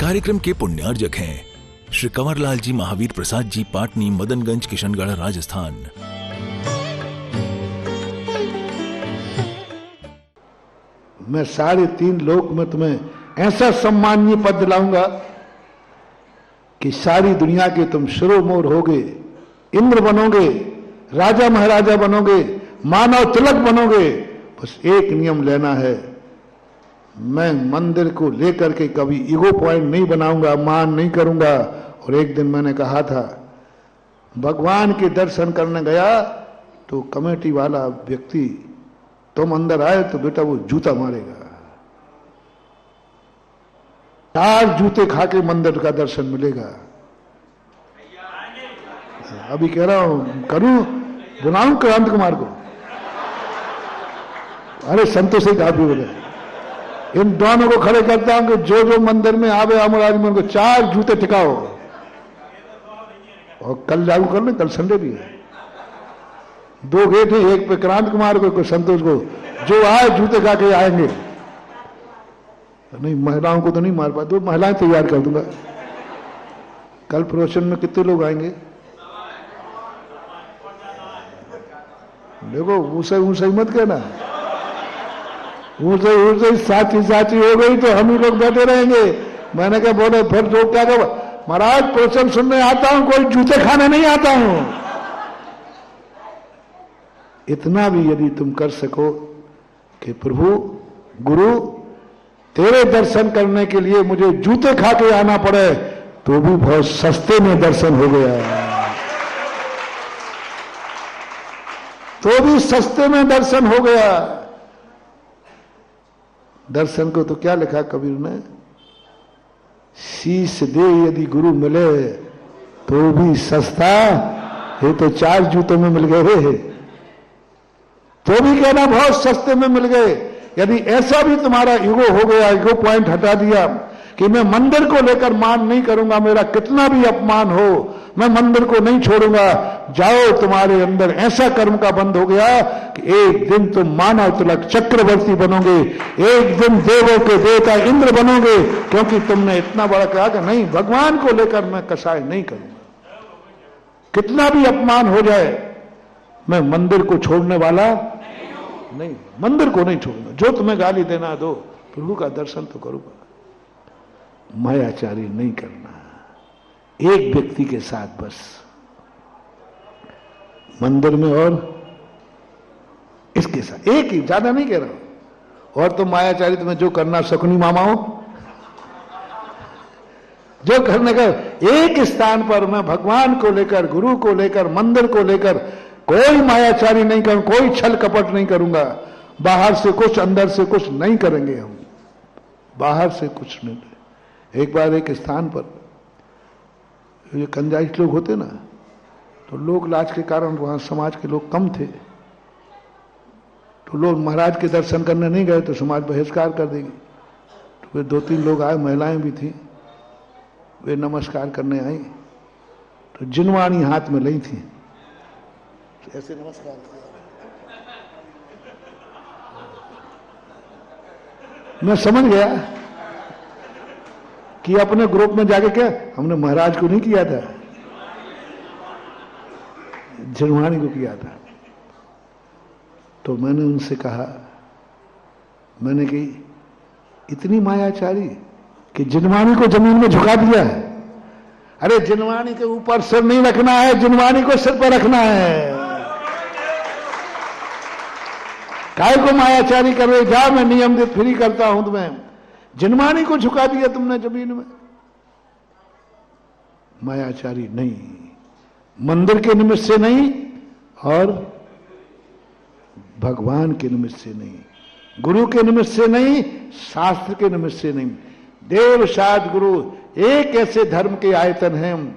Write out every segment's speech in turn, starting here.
कार्यक्रम के पुण्यार्जक हैं श्री कंवरलाल जी महावीर प्रसाद जी, पाटनी, मदनगंज, किशनगढ़, राजस्थान। मैं 3.5 लोक में तुम्हें ऐसा सम्मानीय पद दिलाऊंगा कि सारी दुनिया के तुम शिरोमोर होगे, इंद्र बनोगे, राजा महाराजा बनोगे, मानव तिलक बनोगे। बस एक नियम लेना है, मैं मंदिर को लेकर के कभी ईगो पॉइंट नहीं बनाऊंगा, मान नहीं करूंगा। और एक दिन मैंने कहा था, भगवान के दर्शन करने गया तो कमेटी वाला व्यक्ति, तुम अंदर आए तो बेटा वो जूता मारेगा। 4 जूते खा के मंदिर का दर्शन मिलेगा। अभी कह रहा हूं, करूं, बुलाऊं क्रांत कुमार को? अरे संतोष ही काफी बोले, इन दोनों को खड़े करता हूं कि जो जो मंदिर में आवे अमराज में उनको 4 जूते टिकाओ। और कल लागू कर ले, कल संडे भी है। 2 गेट है, एक पे क्रांत कुमार को, संतोष को। जो आए जूते खा के आएंगे। नहीं, महिलाओं को तो नहीं मार पाते, 2 महिलाएं तैयार कर दूंगा। कल प्रवचन में कितने लोग आएंगे? देखो, ऊंचाई मत कहना, ऊंचाई साची हो गई तो हम ही लोग बैठे रहेंगे। मैंने कहा बोले फिर जो क्या कहा, महाराज प्रवचन सुनने आता हूं, कोई जूते खाने नहीं आता हूं। इतना भी यदि तुम कर सको कि प्रभु गुरु तेरे दर्शन करने के लिए मुझे जूते खा के आना पड़े, तो भी बहुत सस्ते में दर्शन हो गया। तो भी सस्ते में दर्शन हो गया। दर्शन को तो क्या लिखा कबीर ने, शीश दे यदि गुरु मिले तो भी सस्ता, ये तो 4 जूतों में मिल गए, तो भी कहना बहुत सस्ते में मिल गए। यदि ऐसा भी तुम्हारा ईगो हो गया, ईगो पॉइंट हटा दिया कि मैं मंदिर को लेकर मान नहीं करूंगा, मेरा कितना भी अपमान हो, मैं मंदिर को नहीं छोड़ूंगा, जाओ, तुम्हारे अंदर ऐसा कर्म का बंद हो गया कि एक दिन तुम मानव तिलक चक्रवर्ती बनोगे, एक दिन देवों के देवता इंद्र बनोगे, क्योंकि तुमने इतना बड़ा कहा कि नहीं, भगवान को लेकर मैं कसाय नहीं करूंगा। कितना भी अपमान हो जाए, मैं मंदिर को छोड़ने वाला नहीं, मंदिर को नहीं छोड़ूंगा। जो तुम्हें गाली देना दो, प्रभु का दर्शन तो करूंगा। मायाचारी नहीं करना, एक व्यक्ति के साथ बस मंदिर में, और इसके साथ एक ही, ज्यादा नहीं कह रहा हूं। और तो मायाचारी तुम्हें जो करना, शकुनी मामा हो, जो करने का, एक स्थान पर मैं भगवान को लेकर, गुरु को लेकर, मंदिर को लेकर कोई मायाचारी नहीं करूं, कोई छल कपट नहीं करूंगा। बाहर से कुछ, अंदर से कुछ नहीं करेंगे हम, बाहर से कुछ नहीं। एक बार एक स्थान पर ये कंजाइश लोग होते ना, तो लोग लाज के कारण वहां समाज के लोग कम थे, तो लोग महाराज के दर्शन करने नहीं गए तो समाज बहिष्कार कर देगी। तो वे 2-3 लोग आए, महिलाएं भी थी, वे नमस्कार करने आई, तो जिनवाणी हाथ में ली थी, ऐसे नमस्कार किया। मैं समझ गया कि अपने ग्रुप में जाके क्या, हमने महाराज को नहीं किया था, जिनवाणी को किया था। तो मैंने उनसे कहा, मैंने कही इतनी मायाचारी कि जिनवाणी को जमीन में झुका दिया है। अरे जिनवाणी के ऊपर सिर नहीं रखना है, जिनवाणी को सिर पर रखना है। काय को मायाचारी कर रहे, जा, मैं नियम फ्री करता हूं तुम्हें। जिनवाणी को झुका दिया तुमने जमीन में। मायाचारी नहीं, मंदिर के निमित्त से नहीं, और भगवान के निमित्त से नहीं, गुरु के निमित्त से नहीं, शास्त्र के निमित्त से नहीं। देव शास्त्र गुरु एक ऐसे धर्म के आयतन हैं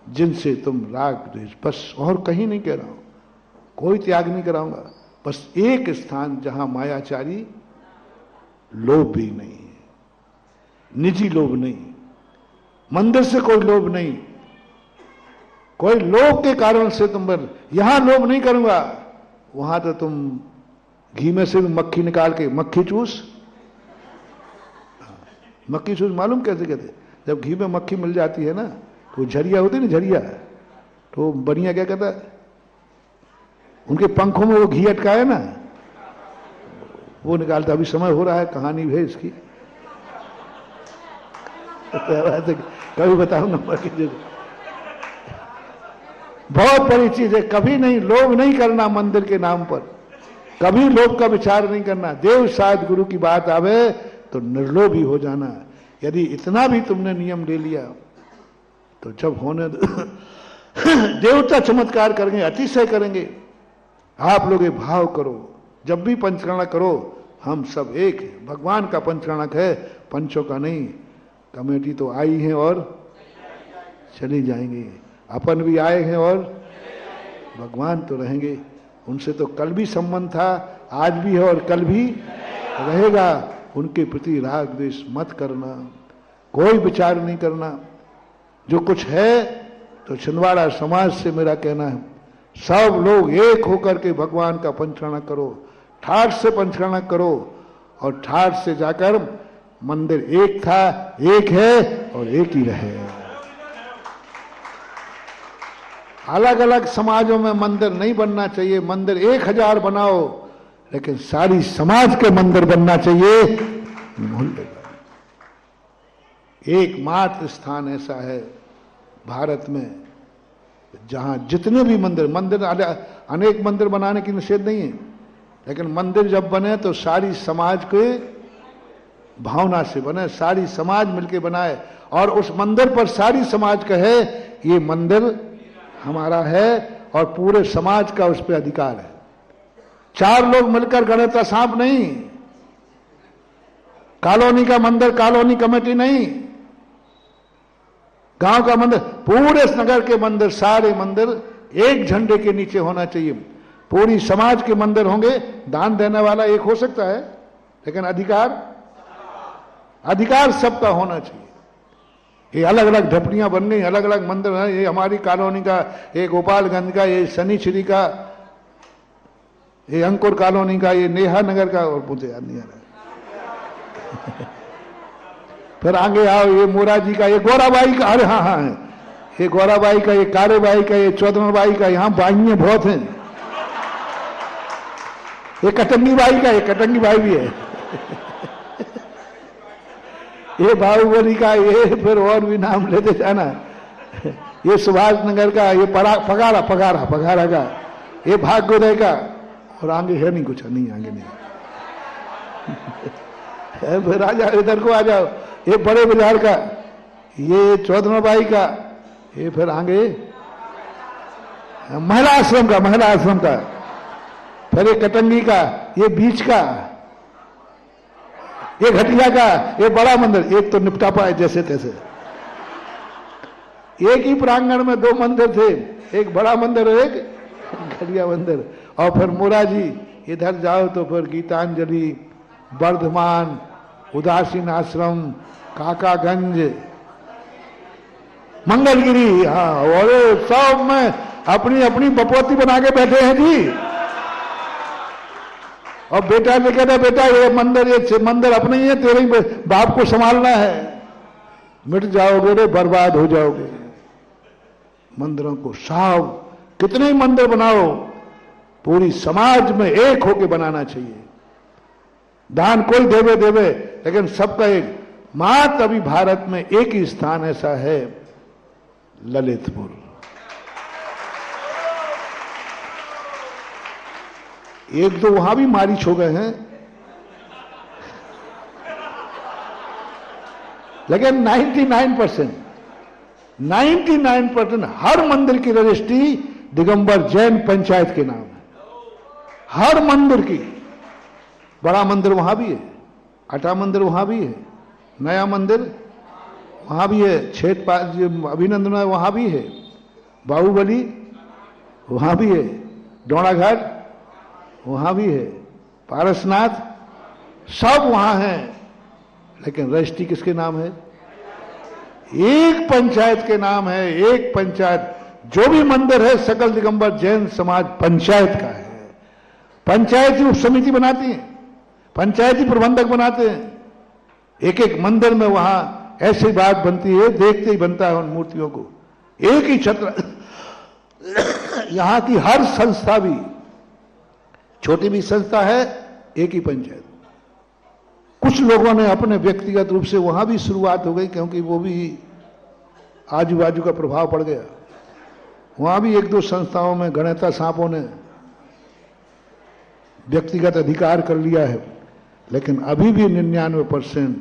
जिनसे तुम राग द्वेष, बस, और कहीं नहीं कह रहा हूं, कोई त्याग नहीं कराऊंगा। बस एक स्थान जहां मायाचारी, लोभ भी नहीं, निजी लोभ नहीं, मंदिर से कोई लोभ नहीं, कोई लोभ के कारण से तुम पर, यहां लोभ नहीं करूंगा, वहां तो तुम घी में से मक्खी निकाल के, मक्खी चूस, मक्खी चूस मालूम कैसे कहते, जब घी में मक्खी मिल जाती है ना, तो झरिया होती है ना, झरिया, तो बढ़िया क्या कहता है, उनके पंखों में वो घी अटकाए ना, वो निकालता। अभी समय हो रहा है, कहानी है इसकी, कभी बताऊंगा बाकी जो बहुत बड़ी चीज है। कभी नहीं लोभ नहीं करना मंदिर के नाम पर, कभी लोभ का विचार नहीं करना। देव शायद गुरु की बात आवे तो निर्लोभी हो जाना। यदि इतना भी तुमने नियम ले लिया तो जब होने देवता चमत्कार करेंगे, अतिशय करेंगे। आप लोग ये भाव करो, जब भी पंचकर्णा करो हम सब एक है। भगवान का पंचकर्णक है, पंचों का नहीं। कमेटी तो आई है और चली जाएंगी, अपन भी आए हैं और भगवान तो रहेंगे। उनसे तो कल भी संबंध था, आज भी है और कल भी रहेगा। उनके प्रति राग द्वेष मत करना, कोई विचार नहीं करना। जो कुछ है तो छिंदवाड़ा समाज से मेरा कहना है, सब लोग एक होकर के भगवान का पंचकर्णा करो, ठाठ से पंचकर्णा करो, और ठाठ से जाकर मंदिर एक था, एक है और एक ही रहे। अलग अलग समाजों में मंदिर नहीं बनना चाहिए। मंदिर 1000 बनाओ, लेकिन सारी समाज के मंदिर बनना चाहिए। एकमात्र स्थान ऐसा है भारत में जहां जितने भी मंदिर अनेक मंदिर बनाने की निषेध नहीं है, लेकिन मंदिर जब बने तो सारी समाज के भावना से बने, सारी समाज मिलके बनाए, और उस मंदिर पर सारी समाज कहे ये मंदिर हमारा है और पूरे समाज का उस पर अधिकार है। 4 लोग मिलकर गणेश का सांप नहीं, कॉलोनी का मंदिर कॉलोनी कमेटी नहीं, गांव का मंदिर, पूरे नगर के मंदिर, सारे मंदिर एक झंडे के नीचे होना चाहिए। पूरी समाज के मंदिर होंगे। दान देने वाला एक हो सकता है, लेकिन अधिकार सबका होना चाहिए। ये अलग अलग ढपड़ियां बन गई, अलग अलग मंदिर हैं। ये हमारी कॉलोनी का, ये गोपालगंज का, ये शनिश्री का, ये अंकुर कॉलोनी का, ये नेहा नगर का, और मुझे याद नहीं आ रहा। फिर आगे आओ, ये मोराजी का, ये गोराबाई का, अरे हाँ हाँ, ये गोराबाई का, ये कारेबाई का, ये चौधरबाई का, यहाँ बाइयां बहुत हैं। ये कटंगी बाई का, ये कटंगी बाई भी है। ये बाहुबली का, ये फिर और भी नाम लेते जाना। ये सुभाष नगर का, ये पगारा का, ये भाग्योदय का, और आगे है नहीं कुछ, नहीं आगे नहीं। फिर आ जाओ, इधर को आ जाओ, ये बड़े बाजार का, ये चौधरबाई का, ये फिर आगे महिला आश्रम का, फिर ये कटंगी का, ये बीच का, ये घटिया का, ये बड़ा मंदिर। एक तो निपटा पाए जैसे तैसे। एक ही प्रांगण में 2 मंदिर थे, एक बड़ा मंदिर और एक घटिया मंदिर। और फिर मोराजी, इधर जाओ तो फिर गीतांजलि, वर्धमान, उदासीन आश्रम, काकागंज, मंगलगिरी, हाँ, और सब में अपनी अपनी बपोती बना के बैठे हैं जी। और बेटा ने कहता, बेटा ये मंदिर अपने ही है, तेरे ही बाप को संभालना है। मिट जाओगे रे, बर्बाद हो जाओगे। मंदिरों को साफ, कितने ही मंदिर बनाओ, पूरी समाज में एक होके बनाना चाहिए। दान कोई देवे, लेकिन सबका एक। मात्र अभी भारत में एक ही स्थान ऐसा है, ललितपुर। एक तो वहां भी मारिच हो गए हैं, लेकिन 99% हर मंदिर की रजिस्ट्री दिगंबर जैन पंचायत के नाम है। हर मंदिर की। बड़ा मंदिर वहां भी है, अटा मंदिर वहां भी है, नया मंदिर वहां भी है, अभिनंदन वहां भी है, बाहुबली वहां भी है, डोणाघाट वहां भी है, पारसनाथ, सब वहां हैं। लेकिन रजिस्ट्री किसके नाम है? एक पंचायत के नाम है। एक पंचायत, जो भी मंदिर है सकल दिगंबर जैन समाज पंचायत का है। पंचायती उप समिति बनाती है, पंचायती प्रबंधक बनाते हैं। एक एक मंदिर में वहां ऐसी बात बनती है, देखते ही बनता है उन मूर्तियों को। एक ही छत्र यहां की हर संस्था भी, छोटी भी संस्था है, एक ही पंचायत। कुछ लोगों ने अपने व्यक्तिगत रूप से वहां भी शुरुआत हो गई, क्योंकि वो भी आजू बाजू का प्रभाव पड़ गया। वहां भी एक दो संस्थाओं में गणेता सांपों ने व्यक्तिगत अधिकार कर लिया है। लेकिन अभी भी 99%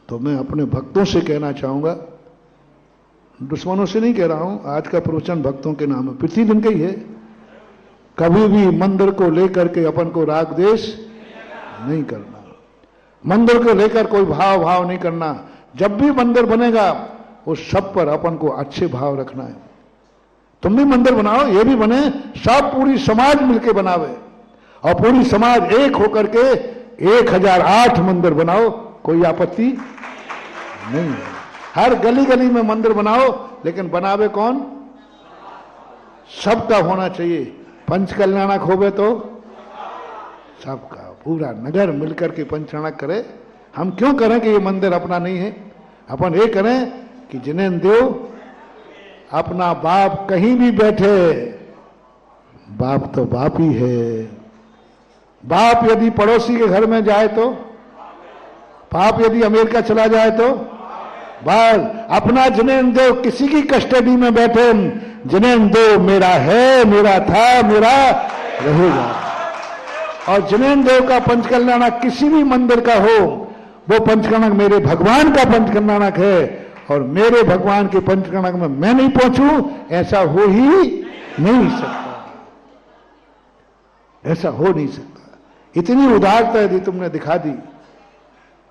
तो मैं अपने भक्तों से कहना चाहूंगा, दुश्मनों से नहीं कह रहा हूं, आज का प्रवचन भक्तों के नाम है, प्रतिदिन का ही है। कभी भी मंदिर को लेकर के अपन को राग द्वेष नहीं करना, मंदिर को लेकर कोई भाव नहीं करना। जब भी मंदिर बनेगा उस सब पर अपन को अच्छे भाव रखना है। तुम भी मंदिर बनाओ, ये भी बने, सब पूरी समाज मिलके बनावे, और पूरी समाज एक होकर के 1008 मंदिर बनाओ, कोई आपत्ति नहीं है। हर गली गली में मंदिर बनाओ, लेकिन बनावे कौन? सबका होना चाहिए। पंच कल्याणक होवे तो सबका, पूरा नगर मिलकर के पंचकल्याणक करे। हम क्यों करें कि ये मंदिर अपना नहीं है? अपन ये करें कि जिन्हें देव अपना बाप कहीं भी बैठे, बाप तो बाप ही है। बाप यदि पड़ोसी के घर में जाए तो, बाप यदि अमेरिका चला जाए तो, बस अपना जिनेन देव किसी की कस्टडी में बैठे, जिनेन देव मेरा है, मेरा था, मेरा रहेगा। और जिनेन देव का पंचकल्याणक किसी भी मंदिर का हो, वो पंचकल्याणक मेरे भगवान का पंचकल्याणक है, और मेरे भगवान के पंचकल्याणक में मैं नहीं पहुंचूं, ऐसा हो ही नहीं सकता, ऐसा हो नहीं सकता। इतनी उदारता यदि तुमने दिखा दी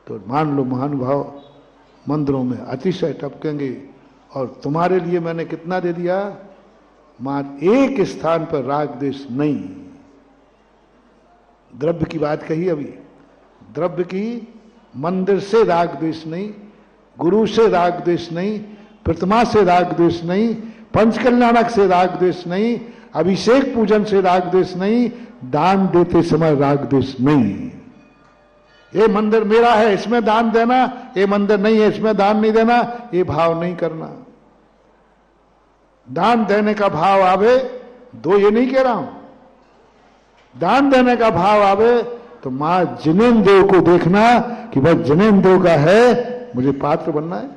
तो मान लो महानुभाव मंदिरों में अतिशय टपकेंगे। और तुम्हारे लिए मैंने कितना दे दिया? मात्र एक स्थान पर राग द्वेष नहीं। द्रव्य की बात कही अभी, द्रव्य की, मंदिर से राग द्वेष नहीं, गुरु से राग द्वेष नहीं, प्रतिमा से राग द्वेष नहीं, पंचकल्याणक से राग द्वेष नहीं, अभिषेक पूजन से राग द्वेष नहीं, दान देते समय राग द्वेष नहीं। ये मंदिर मेरा है, इसमें दान देना, ये मंदिर नहीं है, इसमें दान नहीं देना, ये भाव नहीं करना। दान देने का भाव आवे, दो ये नहीं कह रहा हूं, दान देने का भाव आवे तो मां जिनेन देव को देखना कि बस जिनेन देव का है, मुझे पात्र बनना है।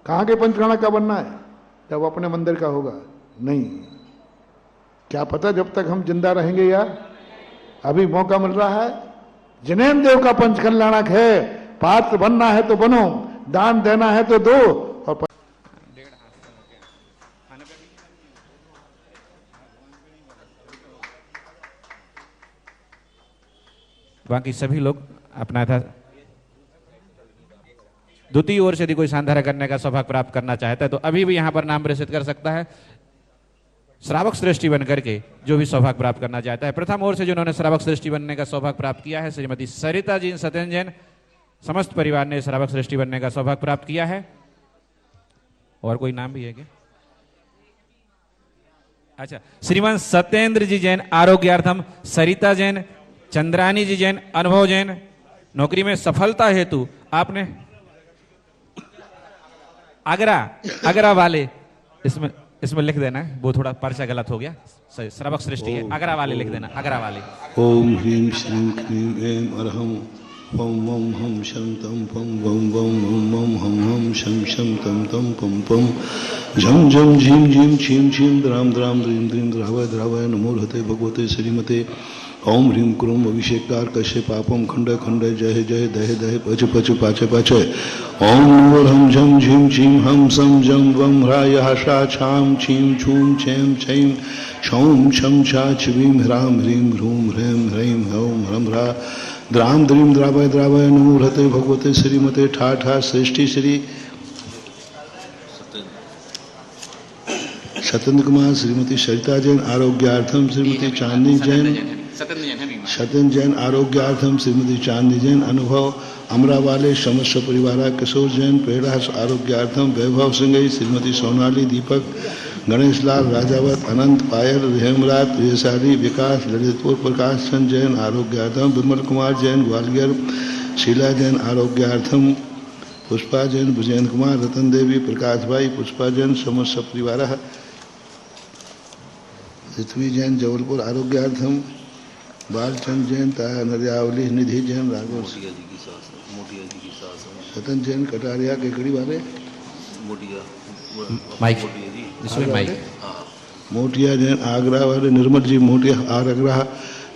कहां के पंचकल्याणक का बनना है? जब अपने मंदिर का होगा नहीं। क्या पता जब तक हम जिंदा रहेंगे यार, अभी मौका मिल रहा है। जिनेन देव का पंचकल्याणक है, पात्र बनना है तो बनो, दान देना है तो दो। और बाकी सभी लोग अपना था द्वितीय ओर से यदि कोई सांधारा करने का सौभाग्य प्राप्त करना चाहता है तो अभी भी यहां पर नाम प्रेषित कर सकता है, श्रावक श्रेष्ठी बनकर के जो भी सौभाग्य प्राप्त करना चाहता है। प्रथम ओर से जिन्होंने श्रावक श्रेष्ठी बनने का सौभाग्य प्राप्त किया है श्रीमती सरिता जी सत्येंद्र जैन, समस्त परिवार ने श्रावक श्रेष्ठी बनने का सौभाग्य प्राप्त किया है। और कोई नाम भी है क्या? अच्छा, श्रीमान सत्येंद्र जी जैन आरोग्यार्थम, सरिता जैन, चंद्रानी जी जैन, अनुभव जैन, नौकरी में सफलता हेतु आपने आगरा वाले, इसमें लिख देना है, वो थोड़ा पर्चा गलत हो गया, श्रावक सृष्टि है, आगरा वाले लिख देना, आगरा वाले। ओम ह्रीं श्रीं क्लीं ऐं अरहं पं वं हम शं तं पं वं वं वं वं हम हम शं शं तं तं पं पं झं झं झीं झीं छीं छीं द्रां द्रां द्रीं द्रीं द्रावय द्रावय नमो हते भगवते श्रीमते। ओम ह्रीं क्रूम अभिषेकार कश्य पापम खंड खंड जय जय दह दह पच पच पाच पाच। ओम नमो हम झम झीं झीं हम सम जम वम ह्राय शा छाम छीं छूं छें छैं छौं छं छा छवीं ह्रां ह्रीं ह्रूं ह्रैं ह्रैं हौं ह्रं ह्रा द्रां द्रीं द्रावय द्रावय नमो हते भगवते श्रीमते। ठा ठा श्रेष्ठी श्री सत्येंद्र कुमार, श्रीमती सरिता जैन आरोग्यार्थम, श्रीमती चांदनी जैन, सत्येंद्र जैन आरोग्यार्थम, श्रीमती चांदनी जैन अनुभव, अमरावाले समस्त परिवार, किशोर जैन प्रेरणास आरोग्यार्थम, वैभव सिंह, श्रीमती सोनाली दीपक, गणेश लाल राजावत, अनंत पायल, हेमराज वैशाली, विकास ललितपुर, प्रकाश चंद जैन आरोग्यार्थम, विमल कुमार जैन ग्वालियर, शीला जैन आरोग्यार्थम, पुष्पा जैन, भुजैन कुमार, रतन देवी, प्रकाश भाई, पुष्पा जैन, समस्त परिवार, पृथ्वी जैन, जबलपुर आरोग्यार्थम, बालचंद जैन, ताया नरियावली, निधि जैन, राघव रतन जैन, कटारिया, केकड़ी वाले, माइक जिसमें माइक मोटिया जैन, आगरा वाले, निर्मल जी मोटिया, आगरा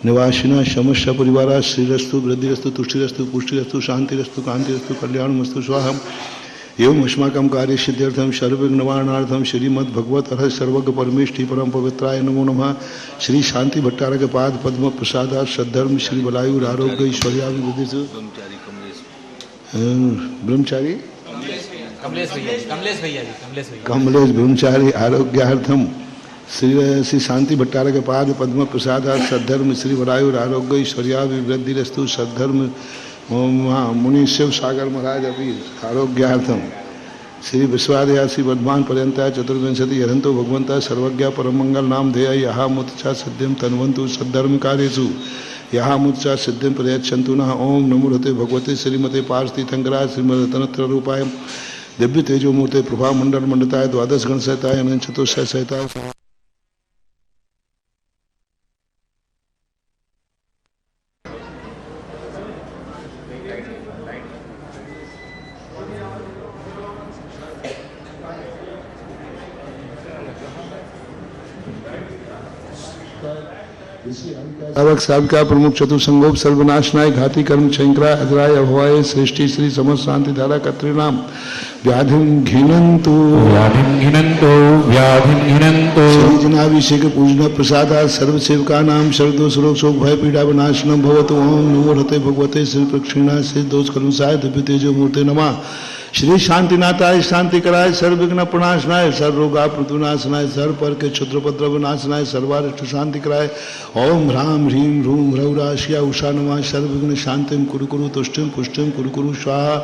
निवासिना, समस्या परिवार, श्रीरस्तु, वृद्धिरस्तु, तुष्टिरस्तु, पुष्टिरस्तु, शांतिरस्तु, कांतिरस्तु, कल्याणमस्तु, स्वाहम एवं अस्माकं कार्य सिद्ध्यर्थम सर्वविघ्न निवारणार्थम श्रीमद् भगवत अर्थ सर्वज्ञ परमेष्ठी परम पवित्राय नमो नमः। श्री शांति भट्टारक पाद पद्म प्रसादा सद्धर्म श्री बलायुर आरोग्य ऐश्वर्याभिवृद्धि ब्रह्मचारी कमलेश ब्रह्मचारी आरोग्यार्थम श्री शांति भट्टारक पाद पद्म प्रसाद सद्धर्म श्री बलायुर आरोग्य ऐश्वर्याभिवृद्धिरस्तु सद्धर्म मुनि शिव सागर महाराज अभी आरोग्यार्थम श्री विश्वादयासी वर्धमान पर्यंता चतुर्विंशति हरंतो भगवंता सर्वज्ञ परम मंगल नाम ध्येय यहाँ मुत्सा सिद्धिम तन्वंतु सद्धर्म कार्यसु यहाँ मुत्सा सिद्धिम प्रयच्छन्तु नः। ओम नमो हते भगवते श्रीमते पार्थितीर्थंकराय श्रीमदतनत्र रूपाय दिव्य तेजो मूर्ते प्रभा मंडल मंडताय द्वादश गण सहिताय अनंत चतुर्शय सहिताय। सावक साविका प्रमुख चतुसंगोप सर्वनाशनाय घाती कर्म शंकरा अजराय अभवाय सृष्टि श्री समस्त शांति धारा कत्रिनाम व्याधिम घिनंतु श्री जनाभिषेक पूजना प्रसादा सर्व सेवका नाम सर्वदोष रोग शोक भय पीड़ा विनाशनम भवतु। ओम नमो हते भगवते श्री प्रक्षिणा श्री दोष कर्मसाय दिव्य तेजो मूर्ते नमः। श्री शांतिनाथाय शांति कराय सर्वविघ्न प्रणाशनाय सर्व रोगा पृथुनाशनाय सर्व पर के क्षुद्रपद्र विनाशनाय सर्वारिष्ट शांति कराय। ओम ह्राम ह्रीम ह्रूम ह्रौराशिया उषा नमा सर्वविघ्न शांतिम कुरु कुरु तुष्टिम पुष्टिम कुरु कुरु स्वाहा।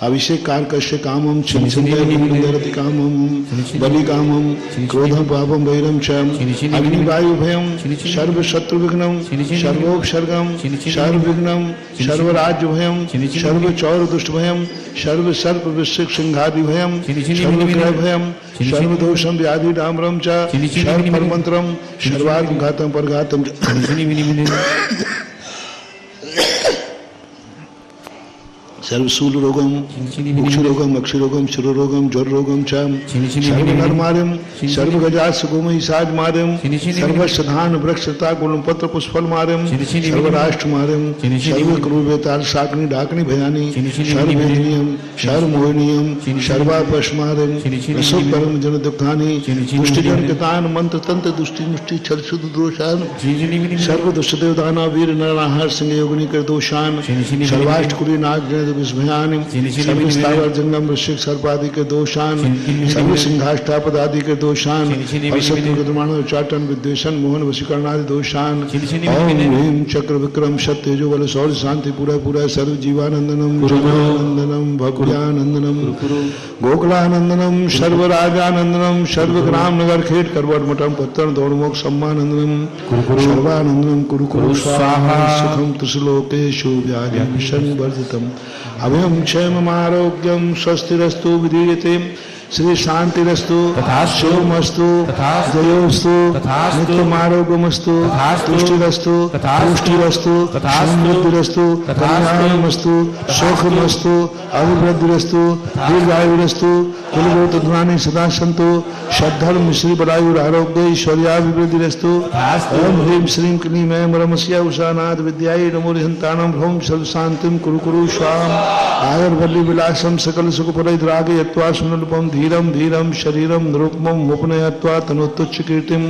अभिषेक कारकस्य कामम छिन्नति कामम बलि कामम क्रोधम पापम वैरम चम अग्निवायु भयम सर्व शत्रु विघ्नम सर्वोपसर्गम सर्वविघ्नम सर्वराज्य भयम सर्व चौर दुष्ट भयम सर्व सर्प वृश्चिक सिंहादि भयम सर्वग्रह भयम सर्वदोषम व्याधि डाम्रम च सर्व परमंत्रम सर्वात्मघातम परघातम सर्वशूल रोगम उक्षुरोगम अक्षुरोगम शिरोरोगम ज्वर रोगम सर्वनरमार्यम सर्वगजास गोमयी साज मार्यम सर्वसधान वृक्षता गुणपत्र पुष्पल मार्यम सर्वराष्ट्र मार्यम सर्वक्रूरवेताल शाकनी डाकनी भयानी सर्ववेदनीयम सर्वमोहनीयम सर्वापश मार्यम रसोक परम जन दुखानी दुष्टिजन कृतान मंत्र तंत्र दुष्टि मुष्टि छल शुद्ध दोषान सर्व दुष्टदेव दाना वीर नरनाहार सिंह योगिनी कर दोषान सर्वाष्टकुली नाग विस्मयानि सर्वस्तावर जंगम वृश्चिक सर्पादि के दोषान सर्व सिंहाष्टापद आदि के दोषान उच्चाटन विद्वेषण मोहन वशीकरणादि दोषान। ओम ह्रीम चक्र विक्रम सत्य तेजो बल शौर्य शांति पूरा पूरा सर्व जीवानंदनम गुरुनंदनम भव्यानंदनम गोकुलानंदनम सर्वराजानंदनम सर्वग्राम नगर खेट करवट मठम पत्तन दौड़मोक सम्मानंदनम सर्वानंदनम कुरु कुरु स्वाहा। सुखम त्रिलोकेषु व्याधिं संवर्धितम् अभयम क्षेम आरोग्यम स्वस्तिरस्तु विधीयते श्री शांतिरस्तु शिवमस्तु जयोस्तु नित्यमारोग्यमस्तु तुष्टिरस्तु पुष्टिरस्तु समृद्धिरस्तु कल्याणमस्तु सुखमस्तु अभिवृद्धिरस्तु दीर्घायुरस्तु कुलगोत्रध्वानि सदा सन्तु सद्धर्म श्री बलायुर आरोग्य ऐश्वर्याभिवृद्धिरस्तु। ओम ह्रीं श्रीं क्लीं ऐं रमस्या उषानाथ विद्यायै नमो रिहन्तानं भ्रौं सर्व शांतिं कुरु कुरु स्वाम। आयुर्वल्ली विलासम सकल सुख फलैद्रागे यत्वा सुनलपम धीरम धीरम शरीरम निरुपमं मुपनयत्वा तनोत्तुच्च कीर्तिम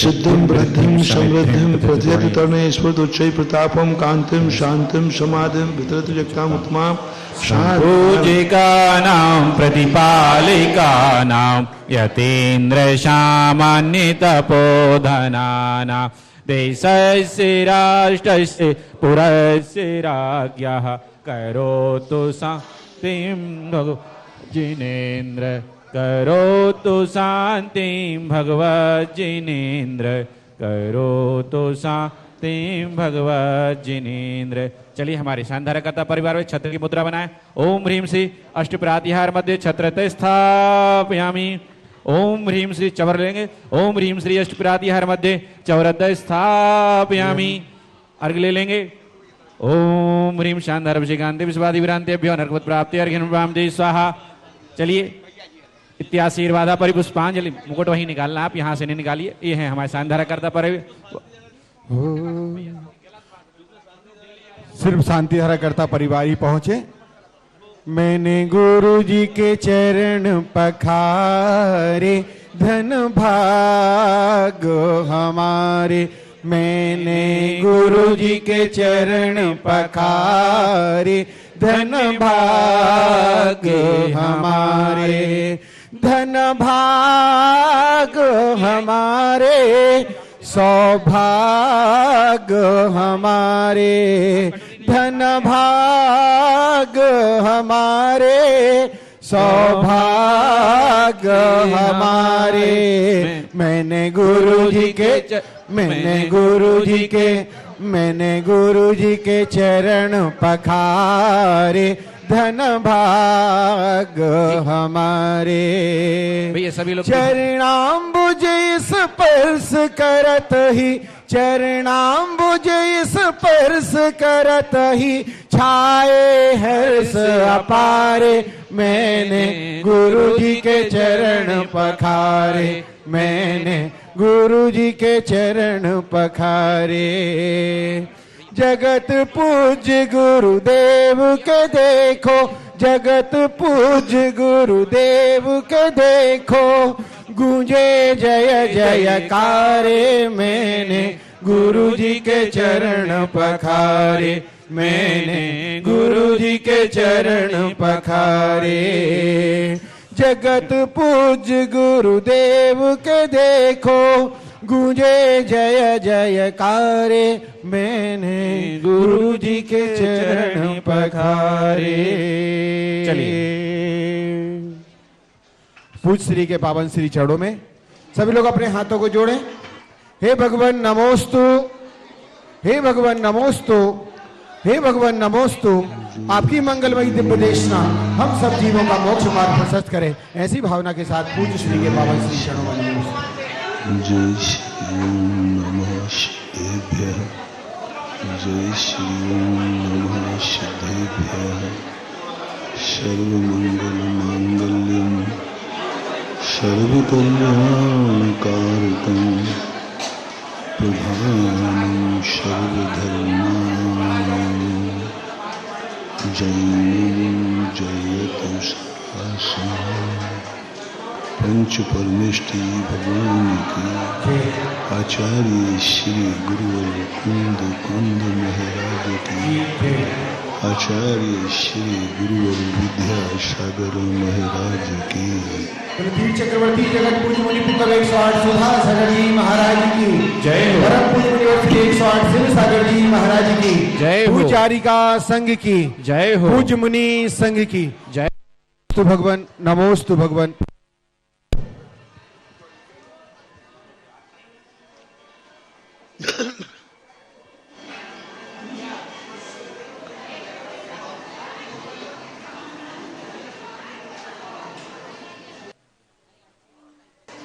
सिद्धिं वृद्धिं समृद्धिं प्रथयति तर्णे स्फुरदुच्चै प्रतापम कांतिम शांतिम समाधिं वितरति जगताम् उत्तमा। पूजिकानां प्रतिपालिकानां यतीन्द्र सामान्यतपोधनानां देशस्य राष्ट्रस्य पुरस्य राज्ञः करोतु शान्तिं जिनेन्द्र करोतु शान्तिं भगवज्जिनेन्द्र करोतु शान्तिं शक्तिं भगवत जिनेन्द्र। चलिए हमारे शानधारकर्ता परिवार में छत्र की मुद्रा बनाए। ओम ह्रीम श्री अष्टप्रातिहार मध्य छत्र स्थापयामि। ओम ह्रीम श्री चवर लेंगे। ओम ह्रीम श्री अष्टप्रातिहार मध्य चवरद्ध स्थापयामि। अर्घ ले लेंगे। ओम ह्रीम शानधार अभिषेकांति विश्वादि विरांतेभ्यो नरकवत प्राप्ति अर्घ्यं वामदे स्वाहा। चलिए इत्याशीर्वादा परिपुष्पांजलि। मुकुट वहीं निकालना, आप यहां से नहीं निकालिए। ये है हमारे शानधारकर्ता परिवार। सिर्फ शांति हरा करता परिवार ही पहुंचे। मैंने गुरु जी के चरण पखारे, धन भाग हमारे। मैंने गुरु जी के चरण पखारे, धन भाग हमारे। धन भाग हमारे, सौभाग्य हमारे। धन भाग हमारे, सौभाग्य हमारे। मैंने गुरु जी के चरण पखारे, धन भाग हमारे। भैया सभी लोग चरणाम्बुज स्पर्श करत ही, चरणाम्बुज स्पर्श करत ही छाए हर्ष अपारे। मैंने गुरु जी के चरण पखारे, मैंने गुरु जी के चरण पखारे। जगत पूज्य गुरुदेव के देखो, जगत पूज्य गुरुदेव के देखो, गूंजे जय जयकारे। मैंने गुरु जी के चरण पखारे, मैंने गुरु जी के चरण पखारे। जगत पूज्य गुरुदेव के देखो, गूंजे जय जयकारे। मैंने गुरु जी के चरण पखारे। चलिए पूज श्री के पावन श्री चरणों में सभी लोग अपने हाथों को जोड़ें। हे भगवान नमोस्तु, हे भगवान नमोस्तु, हे भगवान नमोस्तु। आपकी मंगलमयी दिव्य देशना हम सब जीवों का मोक्ष मार्ग प्रशस्त करे। ऐसी भावना के साथ पूज श्री के पावन श्री चरणों में नमोस्तु। जय श्री ओम नमः शिवेभ्यः, जय श्री ओम नमः सिद्धेभ्यः। सर्वमंगल मांगल्यं सर्वकल्याणकारकं, प्रधानं सर्वधर्माणां। जैनं जयतु सहस्रनाम। पंच परमेष्टि भगवान की, आचार्य श्री गुरुवर कुंद महाराज की, आचार्य श्री गुरुवर विद्यासागर महाराज की। पृथ्वी चक्रवर्ती जगत पूज्य मुनि पुत्र 108 सुधा सागर जी महाराज की जय हो। परम पूज्य मुनि 108 शिव सागर जी महाराज की जय हो। पूजारिका संघ की जय हो। पूज्य मुनि संघ की जय। तो भगवान नमोस्तु भगवान।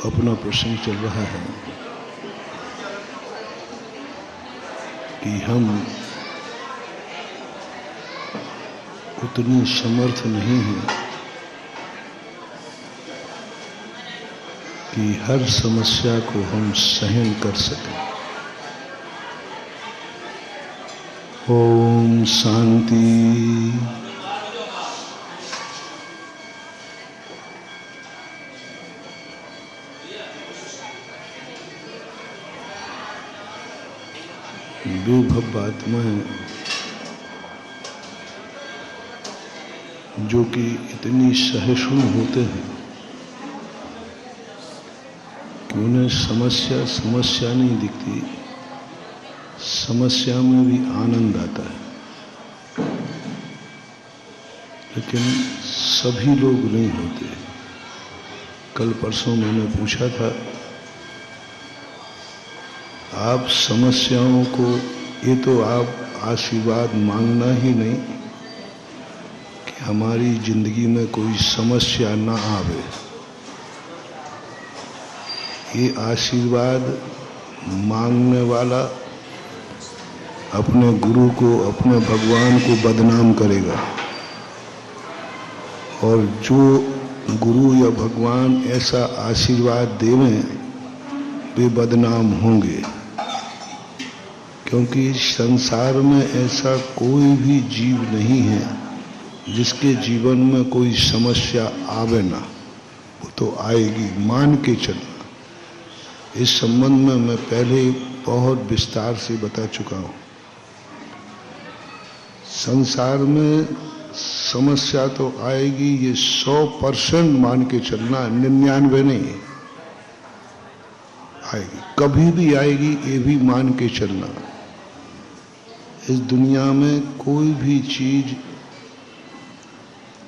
अपना प्रसंग चल रहा है कि हम उतनी समर्थ नहीं हैं कि हर समस्या को हम सहन कर सकें। ओम शांति। दो भव्य आत्माएं जो कि इतनी सहिष्णु होते हैं कि उन्हें समस्या नहीं दिखती, समस्या में भी आनंद आता है। लेकिन सभी लोग नहीं होते। कल परसों मैंने पूछा था आप समस्याओं को, ये तो आप आशीर्वाद मांगना ही नहीं कि हमारी जिंदगी में कोई समस्या ना आवे, ये आशीर्वाद मांगने वाला अपने गुरु को, अपने भगवान को बदनाम करेगा, और जो गुरु या भगवान ऐसा आशीर्वाद देवें वे बदनाम होंगे, क्योंकि संसार में ऐसा कोई भी जीव नहीं है जिसके जीवन में कोई समस्या आवे ना, वो तो आएगी, मान के चलना। इस संबंध में मैं पहले बहुत विस्तार से बता चुका हूं। संसार में समस्या तो आएगी, ये 100% मान के चलना, 99 नहीं आएगी, कभी भी आएगी, ये भी मान के चलना। इस दुनिया में कोई भी चीज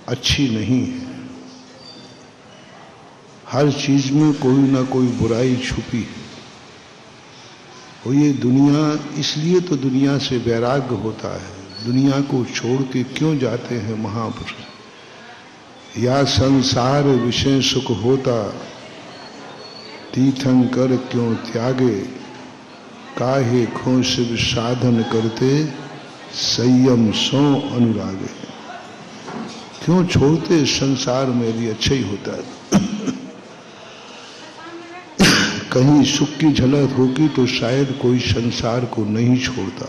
अच्छी नहीं है, हर चीज में कोई ना कोई बुराई छुपी है। और ये दुनिया, इसलिए तो दुनिया से वैराग्य होता है। दुनिया को छोड़ के क्यों जाते हैं महापुरुष? या संसार विषय सुख होता, तीर्थंकर क्यों त्यागे, काहे खो शिव साधन करते, संयम सो अनुरागे। क्यों छोड़ते संसार में भी अच्छा ही होता है। कहीं सुख की झलक होगी तो शायद कोई संसार को नहीं छोड़ता,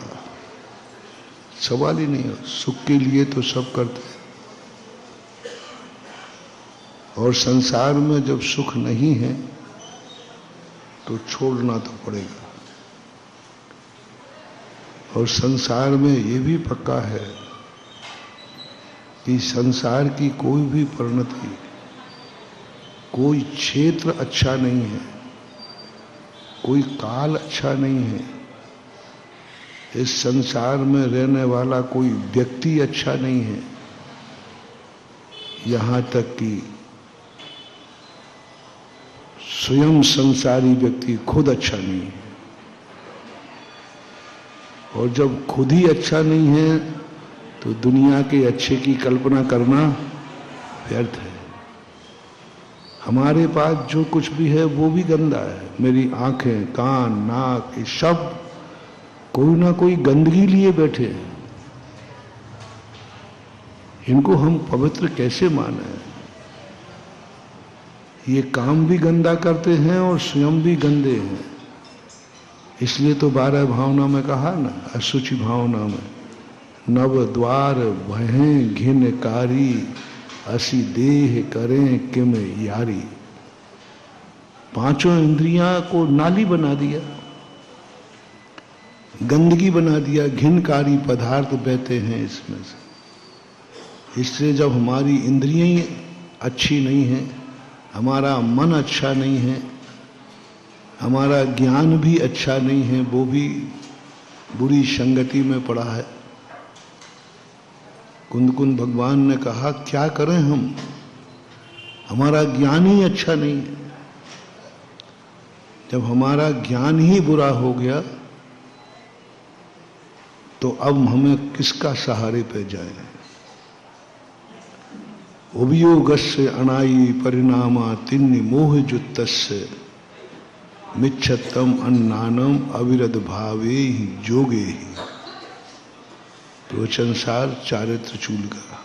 सवाल ही नहीं है। सुख के लिए तो सब करते हैं, और संसार में जब सुख नहीं है तो छोड़ना तो पड़ेगा। और संसार में ये भी पक्का है कि संसार की कोई भी परिणति, कोई क्षेत्र अच्छा नहीं है, कोई काल अच्छा नहीं है, इस संसार में रहने वाला कोई व्यक्ति अच्छा नहीं है, यहां तक कि स्वयं संसारी व्यक्ति खुद अच्छा नहीं है। और जब खुद ही अच्छा नहीं है तो दुनिया के अच्छे की कल्पना करना व्यर्थ है। हमारे पास जो कुछ भी है वो भी गंदा है। मेरी आंखें, कान, नाक, ये सब कोई ना कोई गंदगी लिए बैठे हैं। इनको हम पवित्र कैसे माने? ये काम भी गंदा करते हैं और स्वयं भी गंदे हैं। इसलिए तो 12 भावना में कहा ना, अशुचि भावना में, नव द्वार वहें घिनकारी, असी देह करें किम यारी। पांचों इंद्रियां को नाली बना दिया, गंदगी बना दिया, घिनकारी पदार्थ बहते हैं इसमें से। इससे जब हमारी इंद्रियां अच्छी नहीं है, हमारा मन अच्छा नहीं है, हमारा ज्ञान भी अच्छा नहीं है, वो भी बुरी संगति में पड़ा है। कुंदकुंद भगवान ने कहा क्या करें हम, हमारा ज्ञान ही अच्छा नहीं है। जब हमारा ज्ञान ही बुरा हो गया तो अब हमें किसका सहारे पे जाए? उभियोगस्य अनायि परिणामा तिन्नि मोह जुत्तस्य मिच्छतम अन्नानम अविरद भावे ही जोगे ही। रोचनसार चारित्र चूल का।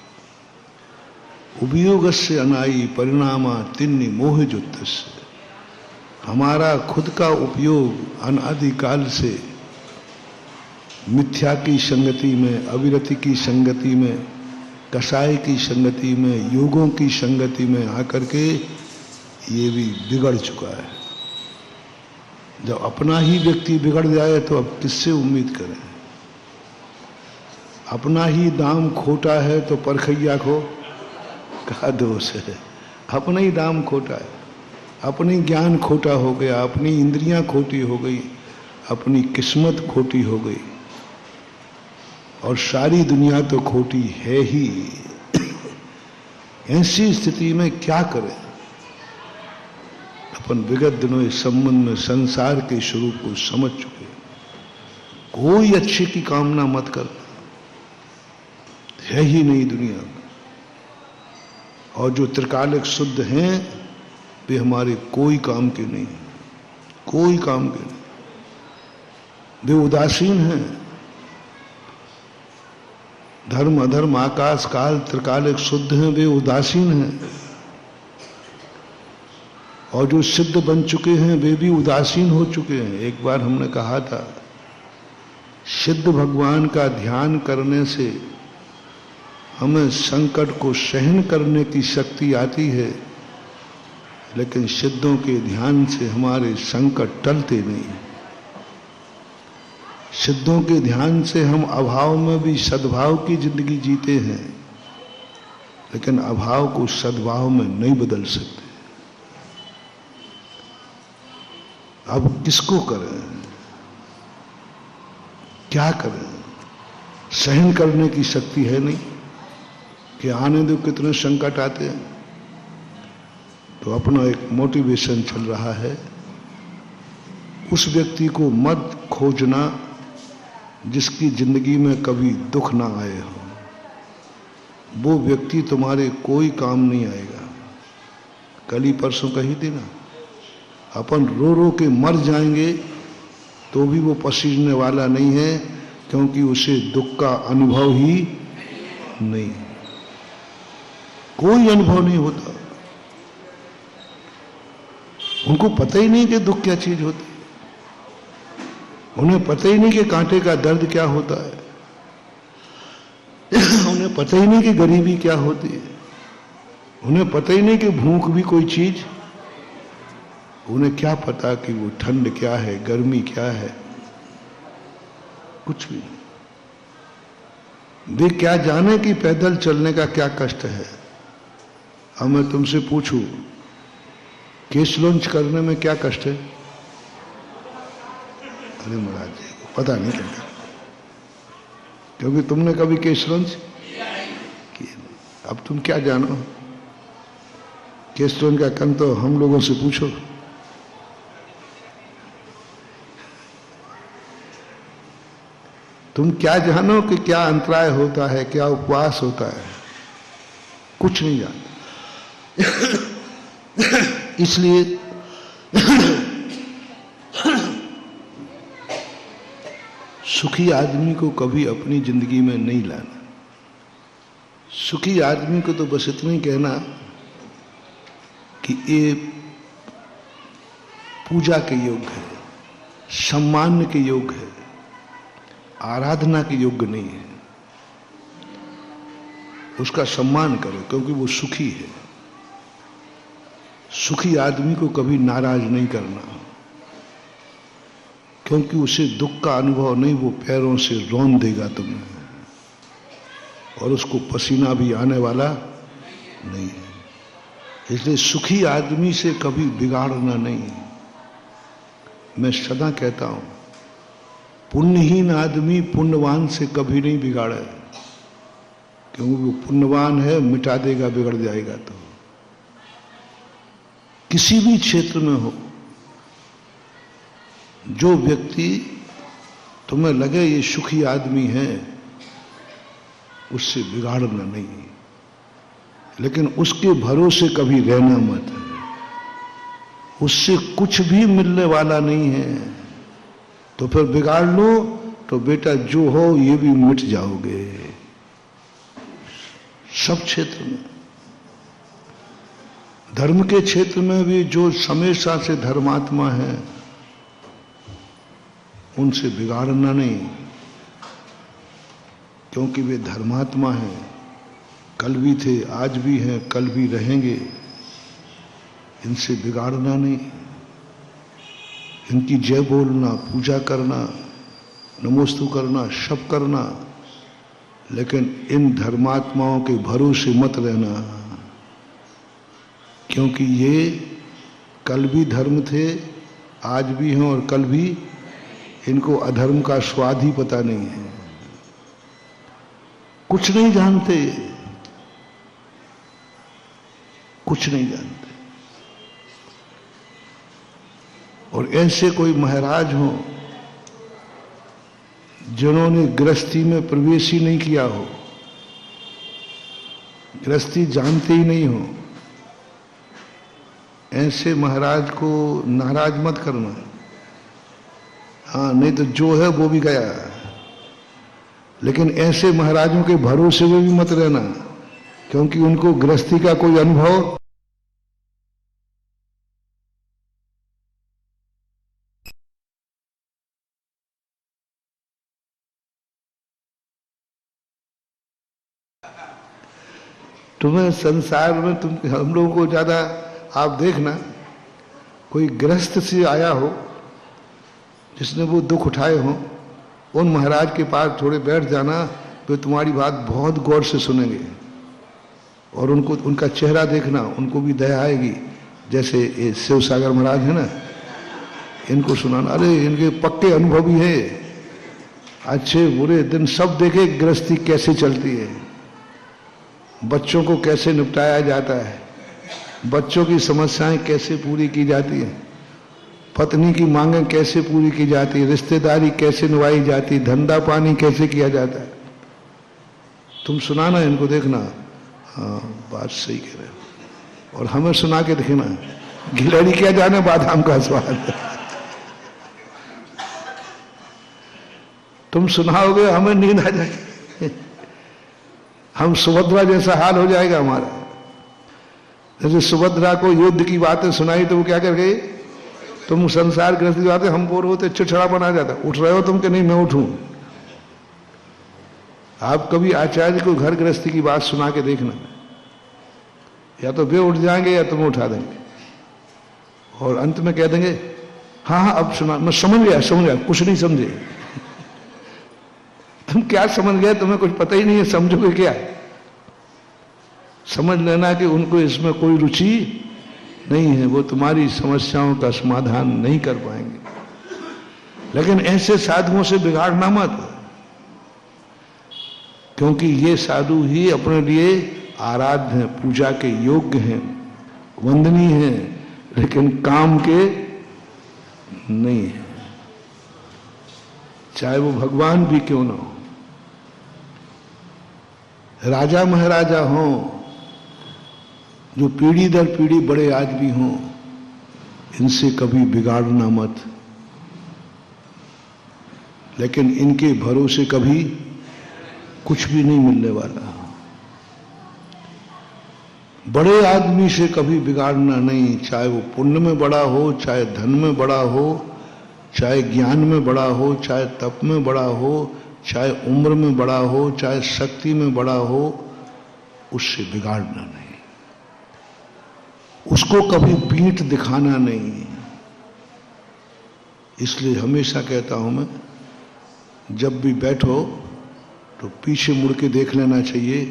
उभियोगस्य अनायि परिणामा तिन्नि मोह जुत्तस्य। हमारा खुद का उपयोग अनादिकाल से मिथ्या की संगति में, अविरति की संगति में, कसाय की संगति में, योगों की संगति में आकर के ये भी बिगड़ चुका है। जब अपना ही व्यक्ति बिगड़ जाए तो अब किससे उम्मीद करें? अपना ही दाम खोटा है तो परखैया को क्या दोष है? अपना ही दाम खोटा है, अपनी ज्ञान खोटा हो गया, अपनी इंद्रियां खोटी हो गई, अपनी किस्मत खोटी हो गई, और सारी दुनिया तो खोटी है ही। ऐसी स्थिति में क्या करें? अपन विगत दिनों इस संबंध में संसार के स्वरूप को समझ चुके हैं। कोई अच्छे की कामना मत करना, है ही नहीं दुनिया में। और जो त्रिकालिक शुद्ध हैं वे हमारे कोई काम के नहीं, कोई काम के नहीं। वे उदासीन हैं। धर्म अधर्म आकाश काल त्रिकालिक शुद्ध हैं, वे उदासीन हैं। और जो सिद्ध बन चुके हैं वे भी उदासीन हो चुके हैं। एक बार हमने कहा था, सिद्ध भगवान का ध्यान करने से हमें संकट को सहन करने की शक्ति आती है, लेकिन सिद्धों के ध्यान से हमारे संकट टलते नहीं। सिद्धों के ध्यान से हम अभाव में भी सद्भाव की जिंदगी जीते हैं, लेकिन अभाव को सद्भाव में नहीं बदल सकते। अब किसको करें, क्या करें? सहन करने की शक्ति है नहीं कि आने दो, कितने संकट आते हैं। तो अपना एक मोटिवेशन चल रहा है, उस व्यक्ति को मत खोजना जिसकी जिंदगी में कभी दुख ना आए हो। वो व्यक्ति तुम्हारे कोई काम नहीं आएगा। कल ही परसों कही थी ना, अपन रो रो के मर जाएंगे तो भी वो पसीजने वाला नहीं है, क्योंकि उसे दुख का अनुभव ही नहीं, कोई अनुभव नहीं होता। उनको पता ही नहीं कि दुख क्या चीज होती, उन्हें पता ही नहीं कि कांटे का दर्द क्या होता है, उन्हें पता ही नहीं कि गरीबी क्या होती है, उन्हें पता ही नहीं कि भूख भी कोई चीज, उन्हें क्या पता कि वो ठंड क्या है, गर्मी क्या है, कुछ भी नहीं। वे क्या जाने कि पैदल चलने का क्या कष्ट है। अब मैं तुमसे पूछूं, केस लॉन्च करने में क्या कष्ट है? अरे महाराज जी पता नहीं चलता, क्योंकि तुमने कभी केस लॉन्च किया। अब तुम क्या जानो? केस लॉन्च का काम तो हम लोगों से पूछो। तुम क्या जानो कि क्या अंतराय होता है, क्या उपवास होता है? कुछ नहीं जानते। इसलिए सुखी आदमी को कभी अपनी जिंदगी में नहीं लाना। सुखी आदमी को तो बस इतना ही कहना कि ये पूजा के योग्य है, सम्मान के योग्य है, आराधना के योग्य नहीं है। उसका सम्मान करो क्योंकि वो सुखी है। सुखी आदमी को कभी नाराज नहीं करना, क्योंकि उसे दुख का अनुभव नहीं, वो पैरों से रौंद देगा तुम्हें, और उसको पसीना भी आने वाला नहीं है। इसलिए सुखी आदमी से कभी बिगाड़ना नहीं। मैं सदा कहता हूं, पुण्यहीन आदमी पुण्यवान से कभी नहीं बिगाड़ा है, क्योंकि वो पुण्यवान है, मिटा देगा बिगड़ जाएगा। तो किसी भी क्षेत्र में हो, जो व्यक्ति तुम्हें लगे ये सुखी आदमी है, उससे बिगाड़ना नहीं, लेकिन उसके भरोसे कभी रहना मत। उससे कुछ भी मिलने वाला नहीं है, तो फिर बिगाड़ लो तो बेटा जो हो ये भी मिट जाओगे। सब क्षेत्र में, धर्म के क्षेत्र में भी जो हमेशा से धर्मात्मा है, उनसे बिगाड़ना नहीं, क्योंकि वे धर्मात्मा हैं। कल भी थे, आज भी हैं, कल भी रहेंगे। इनसे बिगाड़ना नहीं, इनकी जय बोलना, पूजा करना, नमोस्तु करना, सब करना, लेकिन इन धर्मात्माओं के भरोसे मत रहना, क्योंकि ये कल भी धर्म थे, आज भी हैं और कल भी। इनको अधर्म का स्वाद ही पता नहीं है, कुछ नहीं जानते, कुछ नहीं जानते। और ऐसे कोई महाराज हो जिन्होंने गृहस्थी में प्रवेश ही नहीं किया हो, गृहस्थी जानते ही नहीं हो, ऐसे महाराज को नाराज मत करना। हाँ, नहीं तो जो है वो भी गया। लेकिन ऐसे महाराजों के भरोसे में भी मत रहना, क्योंकि उनको गृहस्थी का कोई अनुभव तुम्हें संसार में हम लोगों को ज्यादा आप देखना, कोई गृहस्थ से आया हो जिसने वो दुख उठाए हो, उन महाराज के पास थोड़े बैठ जाना, वे तुम्हारी बात बहुत गौर से सुनेंगे और उनको उनका चेहरा देखना, उनको भी दया आएगी। जैसे ये शिव सागर महाराज है ना, इनको सुनाना, अरे इनके पक्के अनुभवी है, अच्छे बुरे दिन सब देखे गृहस्थी कैसे चलती है, बच्चों को कैसे निपटाया जाता है, बच्चों की समस्याएं कैसे पूरी की जाती है, पत्नी की मांगें कैसे पूरी की जाती है, रिश्तेदारी कैसे निभाई जाती है, धंधा पानी कैसे किया जाता है। तुम सुनाना इनको, देखना हाँ बात सही कह रहे हो, और हमें सुना के देखना, गिलहरी क्या जाने बादाम का स्वाद। तुम सुनाओगे हमें नींद आ जाएगी, हम सुभद्रा जैसा हाल हो जाएगा हमारा। जैसे सुभद्रा को युद्ध की बातें सुनाई तो वो क्या कर गई, तुम संसार गृहस्थी की बातें, हम बोल रहे होते चिड़चिड़ा बना जाता, उठ रहे हो तुम कि नहीं मैं उठूं। आप कभी आचार्य को घर गृहस्थी की बात सुना के देखना, या तो वे उठ जाएंगे या तुम उठा देंगे, और अंत में कह देंगे हाँ हाँ अब सुना, मैं समझ गया, कुछ नहीं समझे। तुम क्या समझ गए, तुम्हें कुछ पता ही नहीं है, समझोगे क्या। समझ लेना कि उनको इसमें कोई रुचि नहीं है, वो तुम्हारी समस्याओं का समाधान नहीं कर पाएंगे। लेकिन ऐसे साधुओं से बिगाड़ना मत, क्योंकि ये साधु ही अपने लिए आराध्य हैं, पूजा के योग्य हैं, वंदनीय हैं, लेकिन काम के नहीं है, चाहे वो भगवान भी क्यों ना हो। राजा महाराजा हों, जो पीढ़ी दर पीढ़ी बड़े आदमी हों, इनसे कभी बिगाड़ना मत, लेकिन इनके भरोसे कभी कुछ भी नहीं मिलने वाला। बड़े आदमी से कभी बिगाड़ना नहीं, चाहे वो पुण्य में बड़ा हो, चाहे धन में बड़ा हो, चाहे ज्ञान में बड़ा हो, चाहे तप में बड़ा हो, चाहे उम्र में बड़ा हो, चाहे शक्ति में बड़ा हो, उससे बिगाड़ना नहीं, उसको कभी पीठ दिखाना नहीं। इसलिए हमेशा कहता हूं मैं, जब भी बैठो तो पीछे मुड़ के देख लेना चाहिए,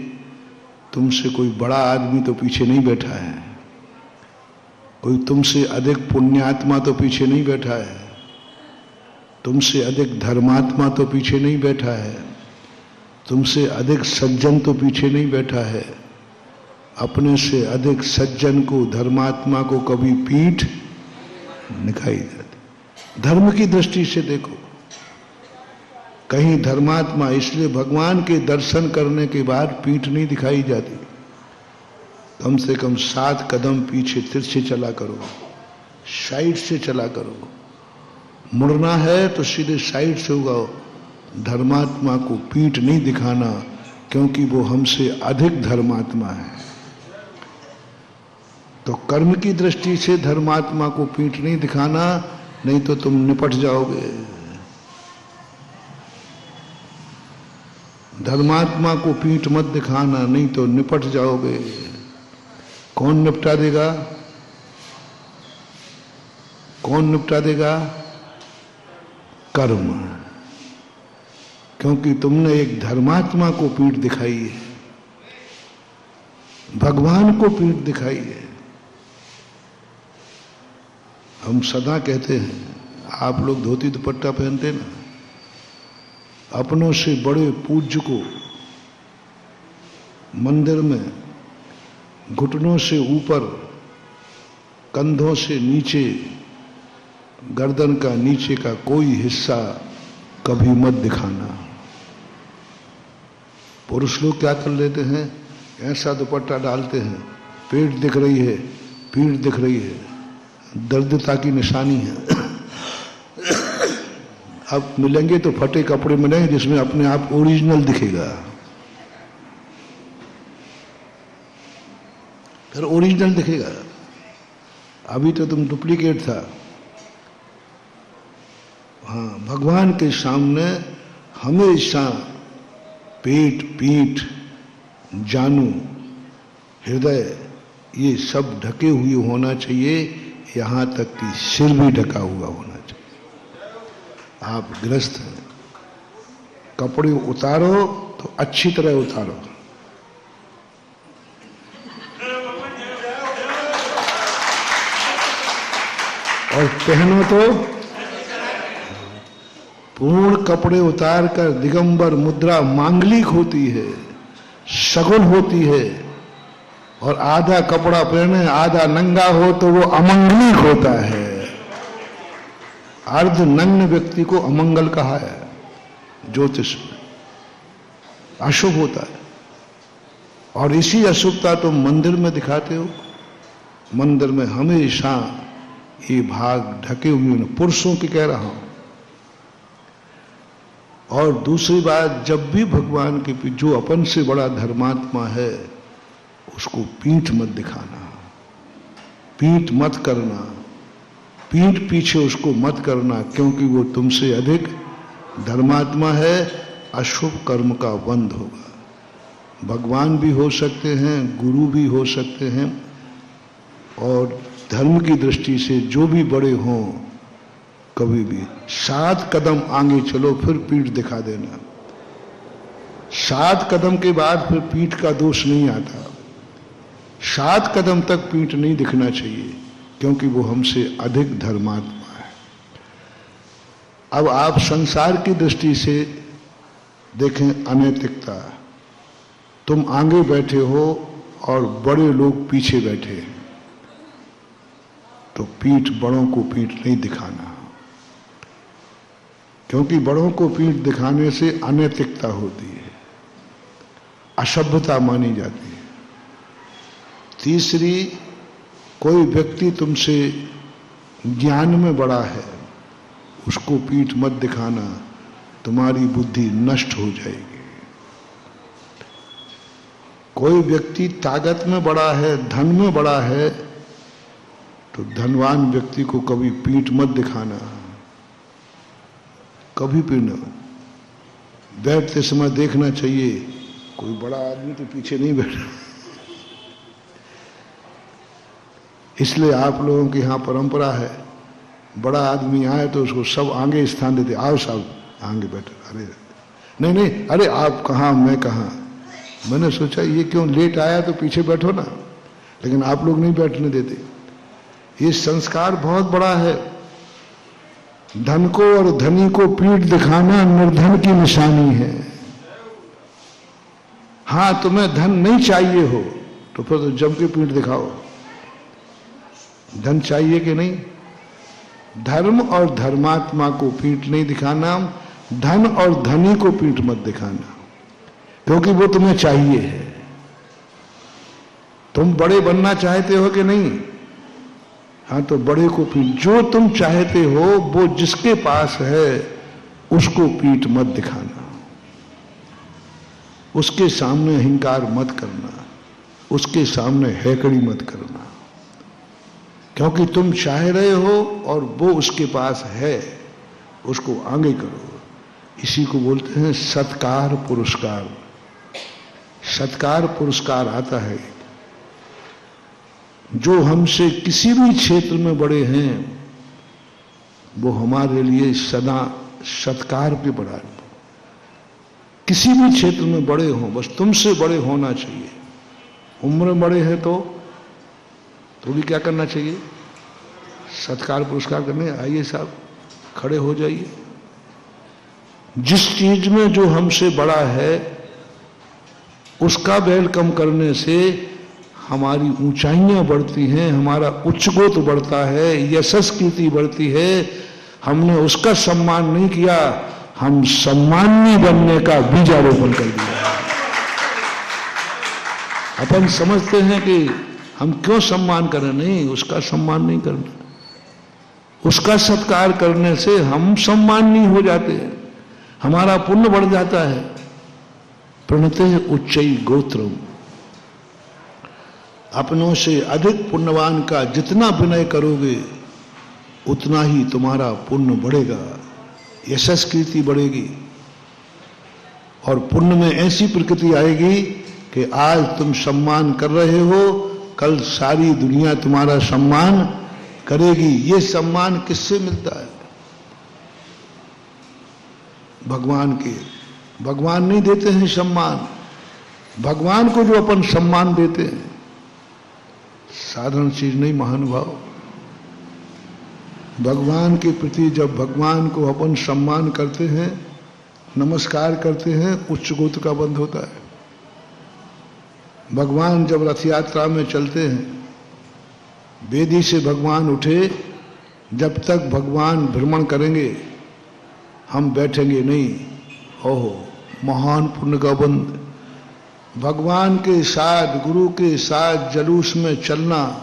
तुमसे कोई बड़ा आदमी तो पीछे नहीं बैठा है, कोई तुमसे अधिक पुण्यात्मा तो पीछे नहीं बैठा है, तुमसे अधिक धर्मात्मा तो पीछे नहीं बैठा है, तुमसे अधिक सज्जन तो पीछे नहीं बैठा है। अपने से अधिक सज्जन को, धर्मात्मा को कभी पीठ दिखाई जाती। धर्म की दृष्टि से देखो, कहीं धर्मात्मा, इसलिए भगवान के दर्शन करने के बाद पीठ नहीं दिखाई जाती, कम से कम 7 कदम पीछे तिरछे चला करो, साइड से चला करो। मुड़ना है तो सीधे साइड से उगाओ। धर्मात्मा को पीठ नहीं दिखाना, क्योंकि वो हमसे अधिक धर्मात्मा है। तो कर्म की दृष्टि से धर्मात्मा को पीठ नहीं दिखाना, नहीं तो तुम निपट जाओगे। धर्मात्मा को पीठ मत दिखाना, नहीं तो निपट जाओगे। कौन निपटा देगा? कौन निपटा देगा? कर्म। क्योंकि तुमने एक धर्मात्मा को पीठ दिखाई है, भगवान को पीठ दिखाई है। हम सदा कहते हैं, आप लोग धोती दुपट्टा पहनते ना, अपनों से बड़े पूज्य को मंदिर में घुटनों से ऊपर, कंधों से नीचे गर्दन का नीचे का कोई हिस्सा कभी मत दिखाना। पुरुष लोग क्या कर लेते हैं, ऐसा दुपट्टा डालते हैं, पेट दिख रही है, पीठ दिख रही है, दर्दता की निशानी है। अब मिलेंगे तो फटे कपड़े मिलेंगे जिसमें अपने आप ओरिजिनल दिखेगा, फिर ओरिजिनल दिखेगा। अभी तो तुम डुप्लीकेट था। हाँ, भगवान के सामने हमेशा पेट, पीठ, जानू, हृदय ये सब ढके हुए होना चाहिए, यहां तक कि सिर भी ढका हुआ होना चाहिए। आप ग्रस्त हैं, कपड़े उतारो तो अच्छी तरह उतारो। और पहनो तो पूर्ण कपड़े उतार कर दिगंबर मुद्रा मांगलिक होती है, शगुन होती है। और आधा कपड़ा पहने आधा नंगा हो तो वो अमंगलिक होता है। अर्ध नग्न व्यक्ति को अमंगल कहा है ज्योतिष में, अशुभ होता है। और इसी अशुभता तुम मंदिर में दिखाते हो। मंदिर में हमेशा ये भाग ढके हुए, पुरुषों की कह रहा हूं। और दूसरी बात, जब भी भगवान के जो अपन से बड़ा धर्मात्मा है उसको पीठ मत दिखाना, पीठ मत करना, पीठ पीछे उसको मत करना, क्योंकि वो तुमसे अधिक धर्मात्मा है। अशुभ कर्म का बंध होगा। भगवान भी हो सकते हैं, गुरु भी हो सकते हैं, और धर्म की दृष्टि से जो भी बड़े हों, कभी भी 7 कदम आगे चलो फिर पीठ दिखा देना। 7 कदम के बाद फिर पीठ का दोष नहीं आता। 7 कदम तक पीठ नहीं दिखना चाहिए, क्योंकि वो हमसे अधिक धर्मात्मा है। अब आप संसार की दृष्टि से देखें, अनैतिकता। तुम आगे बैठे हो और बड़े लोग पीछे बैठे हैं, तो पीठ, बड़ों को पीठ नहीं दिखाना, क्योंकि बड़ों को पीठ दिखाने से अनैतिकता होती है, असभ्यता मानी जाती है। तीसरी, कोई व्यक्ति तुमसे ज्ञान में बड़ा है, उसको पीठ मत दिखाना, तुम्हारी बुद्धि नष्ट हो जाएगी। कोई व्यक्ति ताकत में बड़ा है, धन में बड़ा है, तो धनवान व्यक्ति को कभी पीठ मत दिखाना, कभी भी न। बैठते समय देखना चाहिए कोई बड़ा आदमी तो पीछे नहीं बैठा। इसलिए आप लोगों की यहां परंपरा है, बड़ा आदमी आए तो उसको सब आगे स्थान देते, आओ साहब आगे बैठो। अरे नहीं नहीं, अरे आप कहाँ, मैं कहाँ। मैंने सोचा ये क्यों लेट आया तो पीछे बैठो ना, लेकिन आप लोग नहीं बैठने देते। ये संस्कार बहुत बड़ा है। धन को और धनी को पीठ दिखाना निर्धन की निशानी है। हां, तुम्हें धन नहीं चाहिए हो तो फिर तो जम के पीठ दिखाओ। धन चाहिए कि नहीं? धर्म और धर्मात्मा को पीठ नहीं दिखाना, धन और धनी को पीठ मत दिखाना, क्योंकि वो तुम्हें चाहिए है। तुम बड़े बनना चाहते हो कि नहीं? हाँ, तो बड़े को पीठ, जो तुम चाहते हो वो जिसके पास है उसको पीठ मत दिखाना, उसके सामने अहंकार मत करना, उसके सामने हैकड़ी मत करना, क्योंकि तुम चाह रहे हो और वो उसके पास है, उसको आगे करो। इसी को बोलते हैं सत्कार पुरस्कार। सत्कार पुरस्कार आता है। जो हमसे किसी भी क्षेत्र में बड़े हैं वो हमारे लिए सदा सत्कार के बराबर। किसी भी क्षेत्र में बड़े हों, बस तुमसे बड़े होना चाहिए। उम्र में बड़े हैं तो भी क्या करना चाहिए? सत्कार पुरस्कार करने। आइए साहब, खड़े हो जाइए। जिस चीज में जो हमसे बड़ा है उसका वेलकम करने से हमारी ऊंचाइयां बढ़ती हैं, हमारा उच्चगोत बढ़ता है, यशस कीर्ति बढ़ती है। हमने उसका सम्मान नहीं किया, हम सम्मानी बनने का बीजारोपण कर दिया। अपन समझते हैं कि हम क्यों सम्मान करें, नहीं, उसका सम्मान नहीं करना। उसका सत्कार करने से हम सम्माननीय हो जाते हैं, हमारा पुण्य बढ़ जाता है। प्रणते उच्चई गोत्रम, अपनों से अधिक पुण्यवान का जितना विनय करोगे उतना ही तुम्हारा पुण्य बढ़ेगा, यशस कीर्ति बढ़ेगी। और पुण्य में ऐसी प्रकृति आएगी कि आज तुम सम्मान कर रहे हो, कल सारी दुनिया तुम्हारा सम्मान करेगी। ये सम्मान किससे मिलता है? भगवान के। भगवान नहीं देते हैं सम्मान। भगवान को जो अपन सम्मान देते हैं साधारण चीज नहीं महानुभाव। भगवान के प्रति जब भगवान को अपन सम्मान करते हैं, नमस्कार करते हैं, उच्च गोत्र का बंध होता है। भगवान जब रथ यात्रा में चलते हैं, वेदी से भगवान उठे, जब तक भगवान भ्रमण करेंगे हम बैठेंगे नहीं। ओहो, महान पुण्य का बंध। भगवान के साथ, गुरु के साथ जुलूस में चलना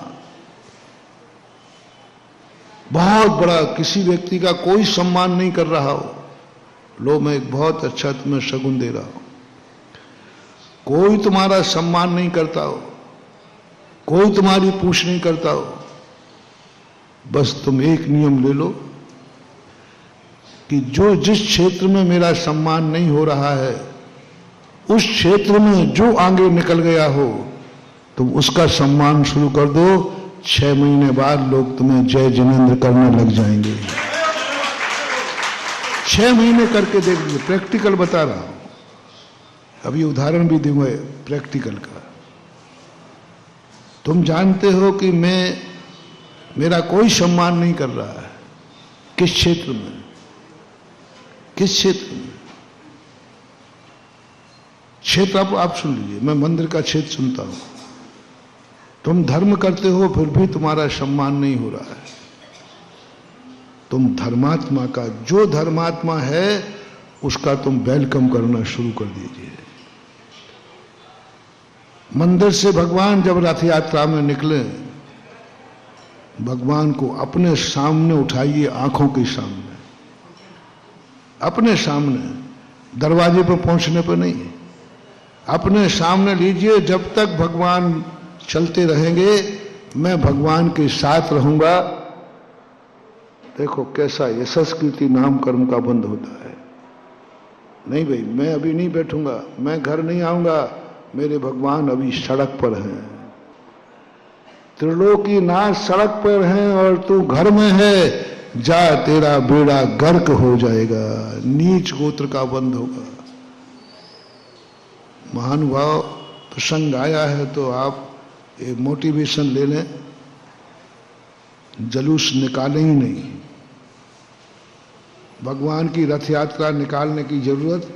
बहुत बड़ा। किसी व्यक्ति का कोई सम्मान नहीं कर रहा हो, लो मैं एक बहुत अच्छा तुम्हें शगुन दे रहा हूं, कोई तुम्हारा सम्मान नहीं करता हो, कोई तुम्हारी पूछ नहीं करता हो, बस तुम एक नियम ले लो कि जो जिस क्षेत्र में मेरा सम्मान नहीं हो रहा है, उस क्षेत्र में जो आगे निकल गया हो, तुम उसका सम्मान शुरू कर दो। 6 महीने बाद लोग तुम्हें जय जिनेंद्र करने लग जाएंगे। 6 महीने करके देख लीजिए, प्रैक्टिकल बता रहा हूं। अभी उदाहरण भी दूंगा प्रैक्टिकल का। तुम जानते हो कि मेरा कोई सम्मान नहीं कर रहा है। किस क्षेत्र में? किस क्षेत्र में? क्षेत्र आप सुन लीजिए, मैं मंदिर का क्षेत्र सुनता हूं। तुम धर्म करते हो फिर भी तुम्हारा सम्मान नहीं हो रहा है। तुम धर्मात्मा का, जो धर्मात्मा है उसका तुम वेलकम करना शुरू कर दीजिए। मंदिर से भगवान जब रथ यात्रा में निकले, भगवान को अपने सामने उठाइए, आंखों के सामने, अपने सामने, दरवाजे पर पहुंचने पर नहीं, अपने सामने लीजिए। जब तक भगवान चलते रहेंगे मैं भगवान के साथ रहूंगा। देखो कैसा यशस कीर्ति नाम कर्म का बंध होता है। नहीं भाई, मैं अभी नहीं बैठूंगा, मैं घर नहीं आऊंगा, मेरे भगवान अभी सड़क पर हैं। त्रिलोकीनाथ सड़क पर हैं और तू घर में है, जा तेरा बेड़ा गर्क हो जाएगा। नीच गोत्र का बंध होगा। महानुभाव, प्रसंग आया है तो आप एक मोटिवेशन ले लें, जलूस निकालें ही नहीं। भगवान की रथ यात्रा निकालने की जरूरत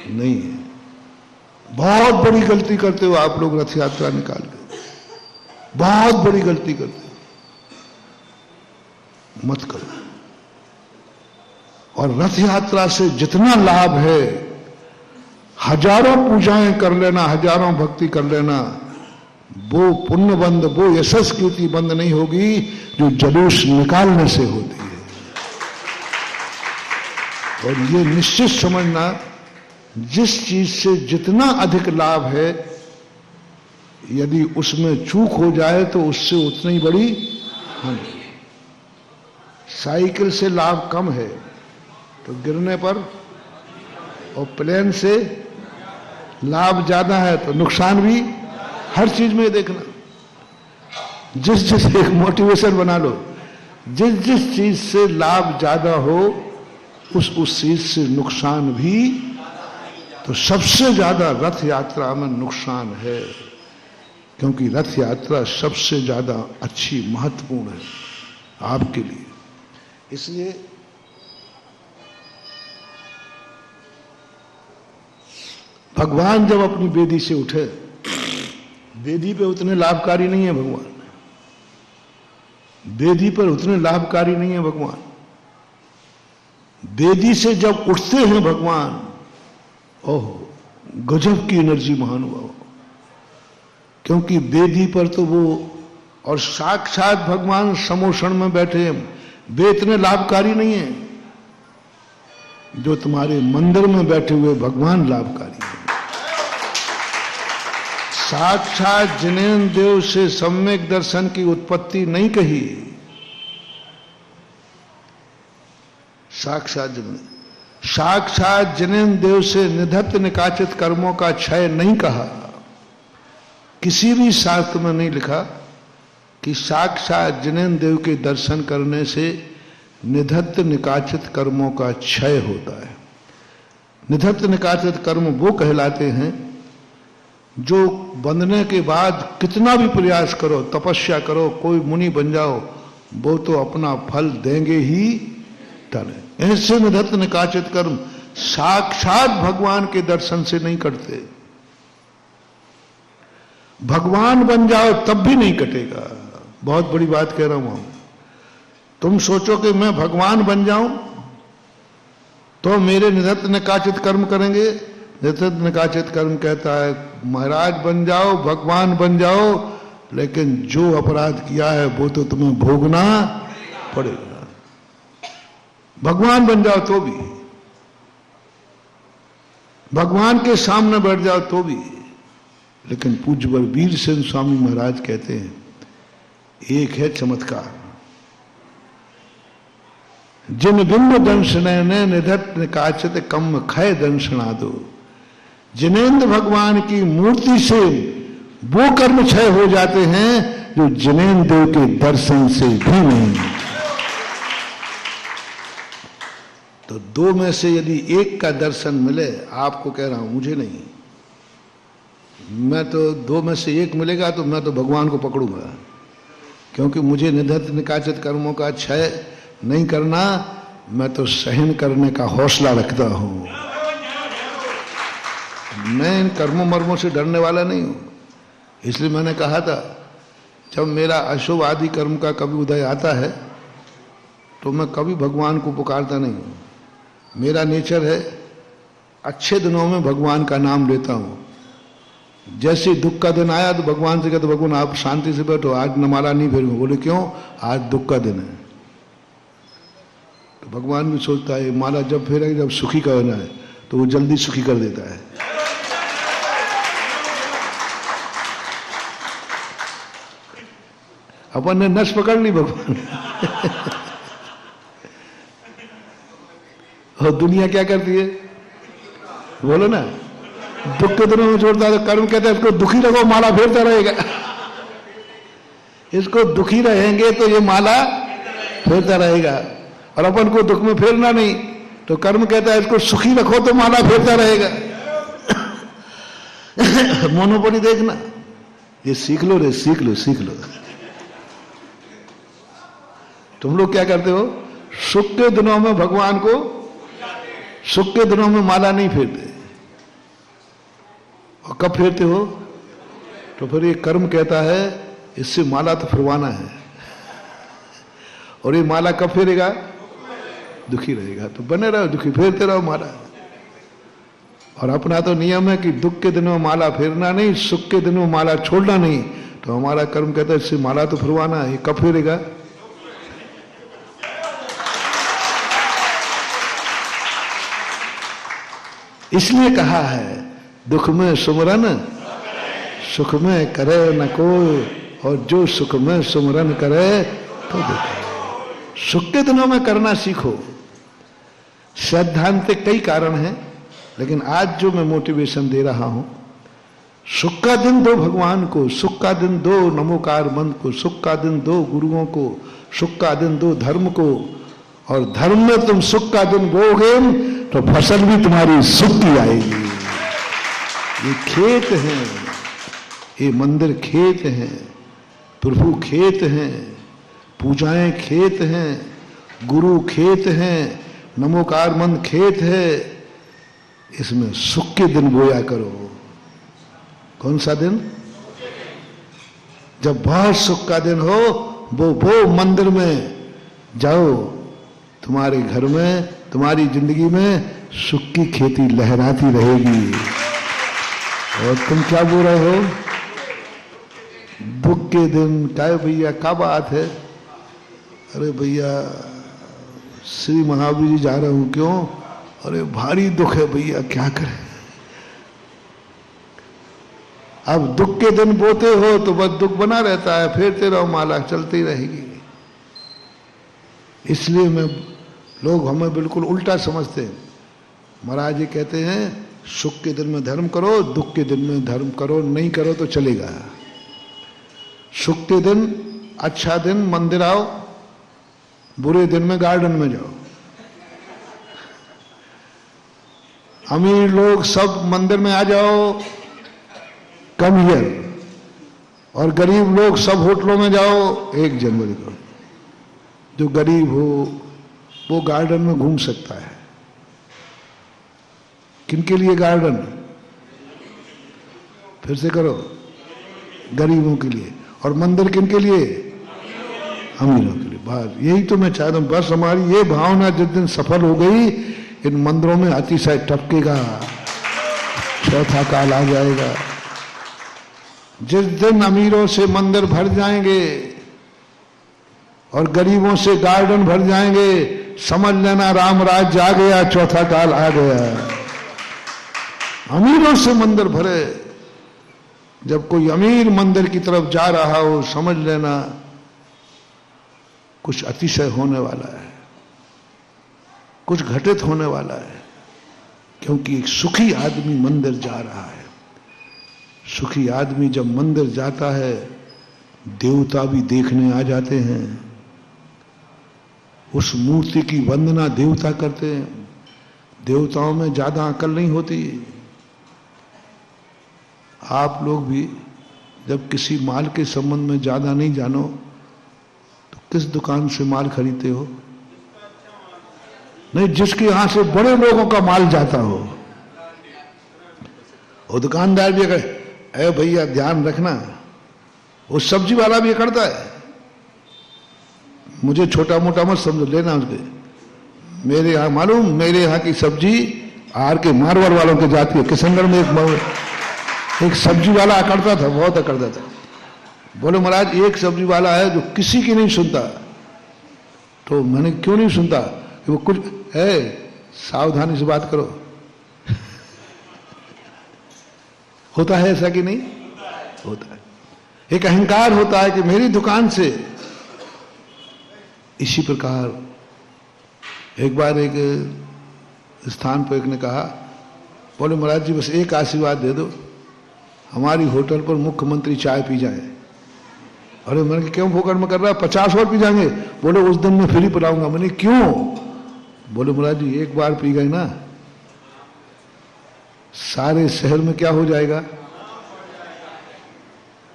नहीं है। बहुत बड़ी गलती करते हो आप लोग रथ यात्रा निकाल के, बहुत बड़ी गलती करते हो, मत करो। और रथ यात्रा से जितना लाभ है, हजारों पूजाएं कर लेना, हजारों भक्ति कर लेना, वो पुण्य बंद, वो यशस कीर्ति बंद नहीं होगी जो जलूस निकालने से होती है। और ये निश्चित समझना, जिस चीज से जितना अधिक लाभ है, यदि उसमें चूक हो जाए तो उससे उतनी बड़ी हानि। साइकिल से लाभ कम है तो गिरने पर, और प्लेन से लाभ ज्यादा है तो नुकसान भी। हर चीज में देखना, जिस एक मोटिवेशन बना लो, जिस चीज से लाभ ज्यादा हो उस चीज से नुकसान भी। तो सबसे ज्यादा रथ यात्रा में नुकसान है, क्योंकि रथ यात्रा सबसे ज्यादा अच्छी, महत्वपूर्ण है आपके लिए। इसलिए भगवान जब अपनी वेदी से उठे, वेदी पे उतने लाभकारी नहीं है भगवान, वेदी पर उतने लाभकारी नहीं है भगवान। वेदी से जब उठते हैं भगवान, ओह गजब की एनर्जी महानुभाव, क्योंकि वेदी पर तो वो और साक्षात भगवान समोषण में बैठे हैं, वे इतने लाभकारी नहीं है। जो तुम्हारे मंदिर में बैठे हुए भगवान लाभकारी है। साक्षात जिनेन्द्र देव से सम्यक दर्शन की उत्पत्ति नहीं कही, साक्षात जिनेन्द्र देव से निधत्त निकाचित कर्मों का क्षय नहीं कहा। किसी भी शास्त्र में नहीं लिखा कि साक्षात जिनेन्द्र देव के दर्शन करने से निधत्त निकाचित कर्मों का क्षय होता है। निधत्त निकाचित कर्म वो कहलाते हैं जो बंधने के बाद कितना भी प्रयास करो, तपस्या करो, कोई मुनि बन जाओ, वो तो अपना फल देंगे ही टले। ऐसे निधत्त निकाचित कर्म साक्षात भगवान के दर्शन से नहीं कटते। भगवान बन जाओ तब भी नहीं कटेगा। बहुत बड़ी बात कह रहा हूं। तुम सोचो कि मैं भगवान बन जाऊं तो मेरे निधत्त निकाचित कर्म करेंगे। निधत्त निकाचित कर्म कहता है महाराज बन जाओ, भगवान बन जाओ, लेकिन जो अपराध किया है वो तो तुम्हें भोगना पड़ेगा। भगवान बन जाओ तो भी, भगवान के सामने बैठ जाओ तो भी। लेकिन पूज्यवर वीर सेन स्वामी महाराज कहते हैं एक है चमत्कार, जिन बिंब दंशन ने निधत्त निकाचित कम खय दंशना दो। जिनेन्द्र भगवान की मूर्ति से वो कर्म क्षय हो जाते हैं जो जिनेन्द्र देव के दर्शन से भी नहीं। तो दो में से यदि एक का दर्शन मिले, आपको कह रहा हूं, मुझे नहीं, मैं तो दो में से एक मिलेगा तो मैं तो भगवान को पकड़ूंगा, क्योंकि मुझे निधत्त निकाचित कर्मों का क्षय नहीं करना। मैं तो सहन करने का हौसला रखता हूं। मैं इन कर्मों मर्मों से डरने वाला नहीं हूं। इसलिए मैंने कहा था जब मेरा अशुभ आदि कर्म का कभी उदय आता है तो मैं कभी भगवान को पुकारता नहीं हूं। मेरा नेचर है अच्छे दिनों में भगवान का नाम लेता हूं। जैसे दुख का दिन आया तो भगवान से कहते भगवान आप शांति से बैठो, आज न माला नहीं फेरूंगा। बोले क्यों? आज दुख का दिन है। तो भगवान भी सोचता है माला जब फेरेंगे जब सुखी करना है, तो वो जल्दी सुखी कर देता है। अपन ने नस पकड़ ली भगवान। और दुनिया क्या करती है बोलो ना, दुख के दिनों में छोड़ता है तो कर्म कहता है इसको दुखी रखो, माला फेरता रहेगा। इसको दुखी रहेंगे तो ये माला फेरता रहेगा, और अपन को दुख में फेरना नहीं तो कर्म कहता है इसको सुखी रखो तो माला फेरता रहेगा। मोनोपोली देखना, ये सीख लो रे, सीख लो, सीख लो। तुम लोग क्या करते हो? सुख के दिनों में भगवान को, सुख के दिनों में माला नहीं फेरते, और कब फेरते हो? तो फिर ये कर्म कहता है इससे माला तो फिरवाना है, और ये माला कब फेरेगा? दुखी रहेगा। तो बने रहो दुखी, फेरते रहो माला। और अपना तो नियम है कि दुख के दिनों में माला फेरना नहीं, सुख के दिनों में माला छोड़ना नहीं। तो हमारा कर्म कहता है इससे माला तो फिरवाना है, ये कब फेरेगा? इसलिए कहा है दुख में सुमरन सुख में करे न कोई, और जो सुख में सुमरन करे तो दुख। सुख के दिनों में करना सीखो। सैद्धांतिक कई कारण हैं, लेकिन आज जो मैं मोटिवेशन दे रहा हूं, सुख का दिन दो भगवान को, सुख का दिन दो नमोकार मंत्र को, सुख का दिन दो गुरुओं को, सुख का दिन दो धर्म को, और धर्म में तुम सुख का दिन बोगे तो फसल भी तुम्हारी सुख की आएगी। ये खेत हैं, ये मंदिर खेत हैं, प्रभु खेत हैं, पूजाएं खेत हैं, गुरु खेत हैं, नमोकार मंत्र खेत है। इसमें सुख के दिन बोया करो। कौन सा दिन? जब बहुत सुख का दिन हो वो मंदिर में जाओ, तुम्हारे घर में, तुम्हारी जिंदगी में सुख की खेती लहराती रहेगी। और तुम क्या बोल रहे हो? दुख के दिन क्या भैया, क्या बात है? अरे भैया श्री महावीर जी जा रहा हूं। क्यों? अरे भारी दुख है भैया, क्या करें। अब दुख के दिन बोते हो तो बस दुख बना रहता है, फेरते रहो, माला चलती रहेगी। इसलिए लोग हमें बिल्कुल उल्टा समझते हैं। महाराज जी कहते हैं सुख के दिन में धर्म करो, दुख के दिन में धर्म करो, नहीं करो तो चलेगा। सुख के दिन अच्छा दिन मंदिर आओ, बुरे दिन में गार्डन में जाओ। अमीर लोग सब मंदिर में आ जाओ, कम हियर, और गरीब लोग सब होटलों में जाओ 1 जनवरी को। जो गरीब हो वो गार्डन में घूम सकता है। किनके लिए गार्डन? फिर से करो, गरीबों के लिए। और मंदिर किनके लिए? अमीरों के लिए। बस यही तो मैं चाहता हूं। बस हमारी ये भावना जिस दिन सफल हो गई, इन मंदिरों में अतिशय टपकेगा, चौथा काल आ जाएगा। जिस दिन अमीरों से मंदिर भर जाएंगे और गरीबों से गार्डन भर जाएंगे, समझ लेना राम राज्य आ गया, चौथा काल आ गया। अमीरों से मंदिर भरे, जब कोई अमीर मंदिर की तरफ जा रहा हो, समझ लेना कुछ अतिशय होने वाला है, कुछ घटित होने वाला है। क्योंकि एक सुखी आदमी मंदिर जा रहा है। सुखी आदमी जब मंदिर जाता है, देवता भी देखने आ जाते हैं। उस मूर्ति की वंदना देवता करते हैं। देवताओं में ज्यादा अकल नहीं होती। आप लोग भी जब किसी माल के संबंध में ज्यादा नहीं जानो तो किस दुकान से माल खरीदते हो? नहीं, जिसके यहां से बड़े लोगों का माल जाता हो। वो दुकानदार भी कहे, अरे भैया ध्यान रखना, वो सब्जी वाला भी करता है। मुझे छोटा मोटा मत समझो, लेना उसके। मेरे यहां मालूम, मेरे यहां की सब्जी आर के मारवाड़ वालों के जाती है। किशनगढ़ में एक सब्जी वाला अकड़ता था, बहुत अकड़ता था। बोले महाराज एक सब्जी वाला है जो किसी की नहीं सुनता। तो मैंने क्यों नहीं सुनता? वो कुछ है, सावधानी से बात करो। होता है ऐसा कि नहीं? होता है। एक अहंकार होता है कि मेरी दुकान से। इसी प्रकार एक बार एक स्थान पर एक ने कहा, बोले महाराज जी बस एक आशीर्वाद दे दो, हमारी होटल पर मुख्यमंत्री चाय पी जाए। अरे मैंने क्यों फोकट में कर रहा है, 50 और पी जाएंगे। बोले उस दिन मैं फ्री पिलाऊंगा। मैंने क्यों? बोले महाराज जी एक बार पी गए ना, सारे शहर में क्या हो जाएगा?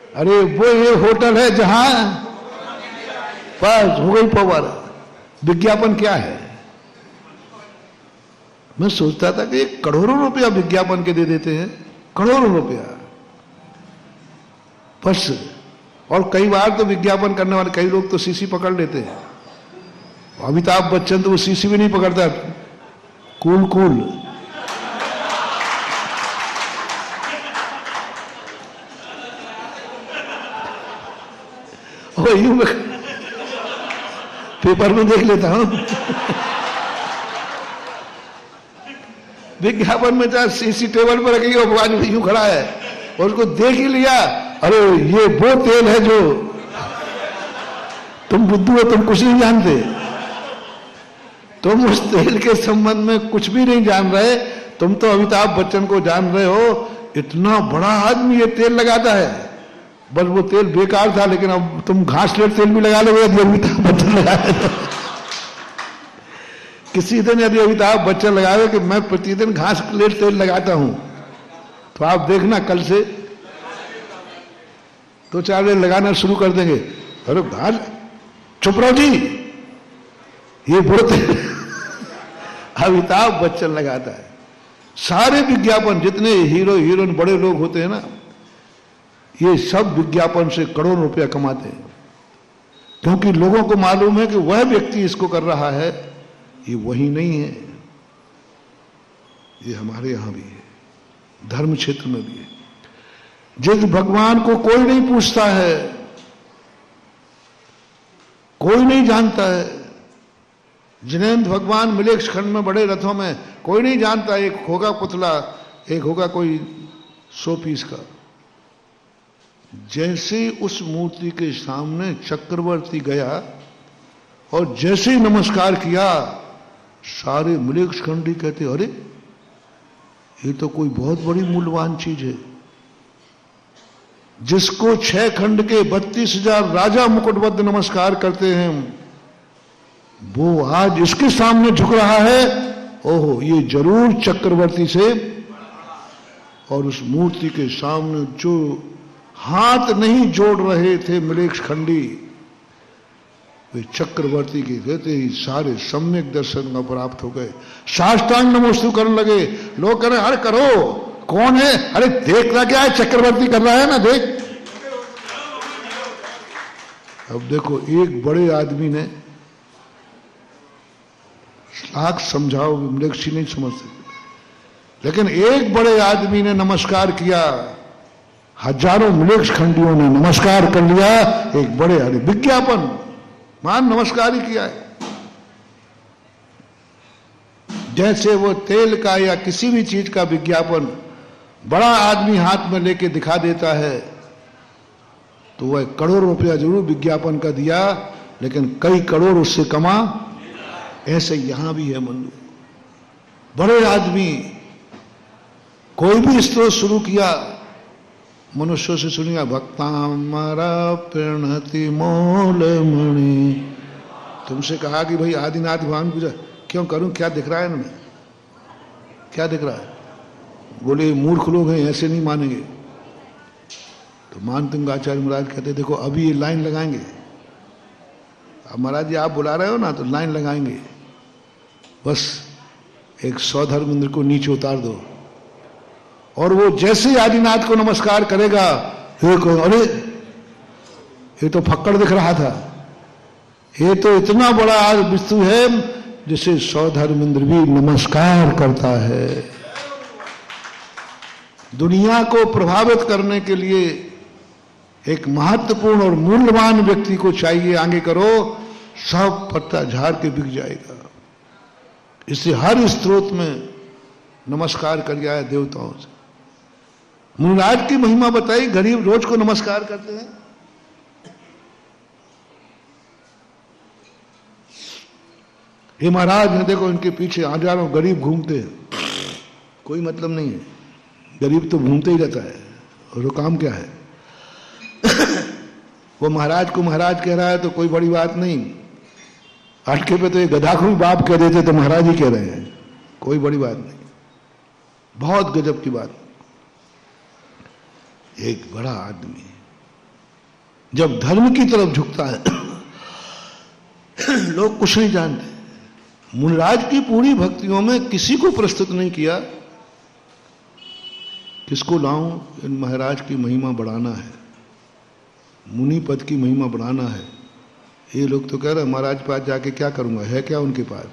अरे वो ये होटल है जहां बस हो गई पवार। विज्ञापन क्या है? मैं सोचता था कि करोड़ों रुपया विज्ञापन के दे देते हैं, करोड़ों रुपया बस। और कई बार तो विज्ञापन करने वाले कई लोग तो सीसी पकड़ लेते हैं। अमिताभ बच्चन तो वो सीसी भी नहीं पकड़ता, कूल कूल। यूं मैं पेपर में देख लेता हूं। विज्ञापन में चाहे सीसी टेबल पर रखी हो, आज यूं खड़ा है और उसको देख ही लिया, अरे ये वो तेल है जो, तुम बुद्धू हो, तुम कुछ नहीं जानते। तुम उस तेल के संबंध में कुछ भी नहीं जान रहे। तुम तो अमिताभ बच्चन को जान रहे हो, इतना बड़ा आदमी ये तेल लगाता है। बस वो तेल बेकार था, लेकिन अब तुम घासलेट तेल भी लगा लोगे यदि अमिताभ बच्चन लगाए तो। किसी दिन यदि अमिताभ बच्चन लगाए कि मैं प्रतिदिन घासलेट तेल लगाता हूं, तो आप देखना कल से 2-4 दिन लगाना शुरू कर देंगे। अरे घास, चुप रहो जी, ये बुरा तेल अमिताभ बच्चन लगाता है। सारे विज्ञापन जितने हीरो हीरोइन बड़े लोग होते हैं ना, ये सब विज्ञापन से करोड़ों रुपया कमाते हैं, क्योंकि लोगों को मालूम है कि वह व्यक्ति इसको कर रहा है, ये वही नहीं है। ये हमारे यहां भी है, धर्म क्षेत्र में भी है। जिस भगवान को कोई नहीं पूछता है, कोई नहीं जानता है, जिनेन्द्र भगवान मिलेक्स खंड में बड़े रथों में, कोई नहीं जानता, एक होगा पुतला, एक होगा कोई 100 पीस का। जैसे उस मूर्ति के सामने चक्रवर्ती गया और जैसे ही नमस्कार किया, सारे मिलेक्स खंडी कहते, अरे ये तो कोई बहुत बड़ी मूल्यवान चीज है। जिसको 6 खंड के 32,000 राजा मुकुटबद्ध नमस्कार करते हैं, वो आज इसके सामने झुक रहा है। ओहो, ये जरूर चक्रवर्ती से, और उस मूर्ति के सामने जो हाथ नहीं जोड़ रहे थे मिलेक्स खंडी, वे चक्रवर्ती के कहते ही सारे सम्यक दर्शन का प्राप्त हो गए, साष्टांग नमोस्तु करने लगे। लोग कह रहे, अरे करो, कौन है? अरे देख रहा क्या है, चक्रवर्ती कर रहा है ना, देख। अब देखो, एक बड़े आदमी ने, लाख समझाओ मिलेक्सी नहीं समझ सकते, लेकिन एक बड़े आदमी ने नमस्कार किया, हजारों मिलेक्स खंडियों ने नमस्कार कर लिया। एक बड़े आदमी, विज्ञापन मान नमस्कार ही किया है। जैसे वो तेल का या किसी भी चीज का विज्ञापन बड़ा आदमी हाथ में लेके दिखा देता है, तो वह करोड़ रुपया जरूर विज्ञापन का दिया, लेकिन कई करोड़ उससे कमा। ऐसे यहां भी है बंधु, बड़े आदमी कोई भी स्त्रोत शुरू किया, मनुष्यों से सुनिएगा, भक्ता मारा प्रणति मोल मणि। तुमसे कहा कि भाई आदिनाथ भगवान पूजा क्यों करूं, क्या दिख रहा है इनमें, क्या दिख रहा है? बोले मूर्ख लोग हैं, ऐसे नहीं मानेंगे। तो मानसिंह आचार्य महाराज कहते, देखो अभी ये लाइन लगाएंगे, अब महाराज जी आप बुला रहे हो ना, तो लाइन लगाएंगे, बस एक सौधर्मेंद्र को नीचे उतार दो, और वो जैसे ही आदिनाथ को नमस्कार करेगा, अरे ये तो फक्कड़ दिख रहा था, ये तो इतना बड़ा विष्णु है जिसे सौधर्मेंद्र भी नमस्कार करता है। दुनिया को प्रभावित करने के लिए एक महत्वपूर्ण और मूल्यवान व्यक्ति को चाहिए, आगे करो, सब पत्ता झाड़ के बिक जाएगा। इससे हर स्त्रोत में नमस्कार कर गया है देवताओं से। मुनिराज की महिमा बताई, गरीब रोज को नमस्कार करते हैं। ये महाराज ने देखो, इनके पीछे हजारों गरीब घूमते हैं, कोई मतलब नहीं है, गरीब तो घूमते ही रहता है, और वो काम क्या है? वो महाराज को महाराज कह रहा है तो कोई बड़ी बात नहीं, अटके पे तो ये गधाखुरी बाप कह देते तो महाराज ही कह रहे हैं, कोई बड़ी बात नहीं, बहुत गजब की बात। एक बड़ा आदमी जब धर्म की तरफ झुकता है लोग कुछ नहीं जानते। मुनिराज की पूरी भक्तियों में किसी को प्रस्तुत नहीं किया, किसको लाऊं? इन महाराज की महिमा बढ़ाना है, मुनि पद की महिमा बढ़ाना है। ये लोग तो कह रहे महाराज पास जाके क्या करूंगा, है क्या उनके पास?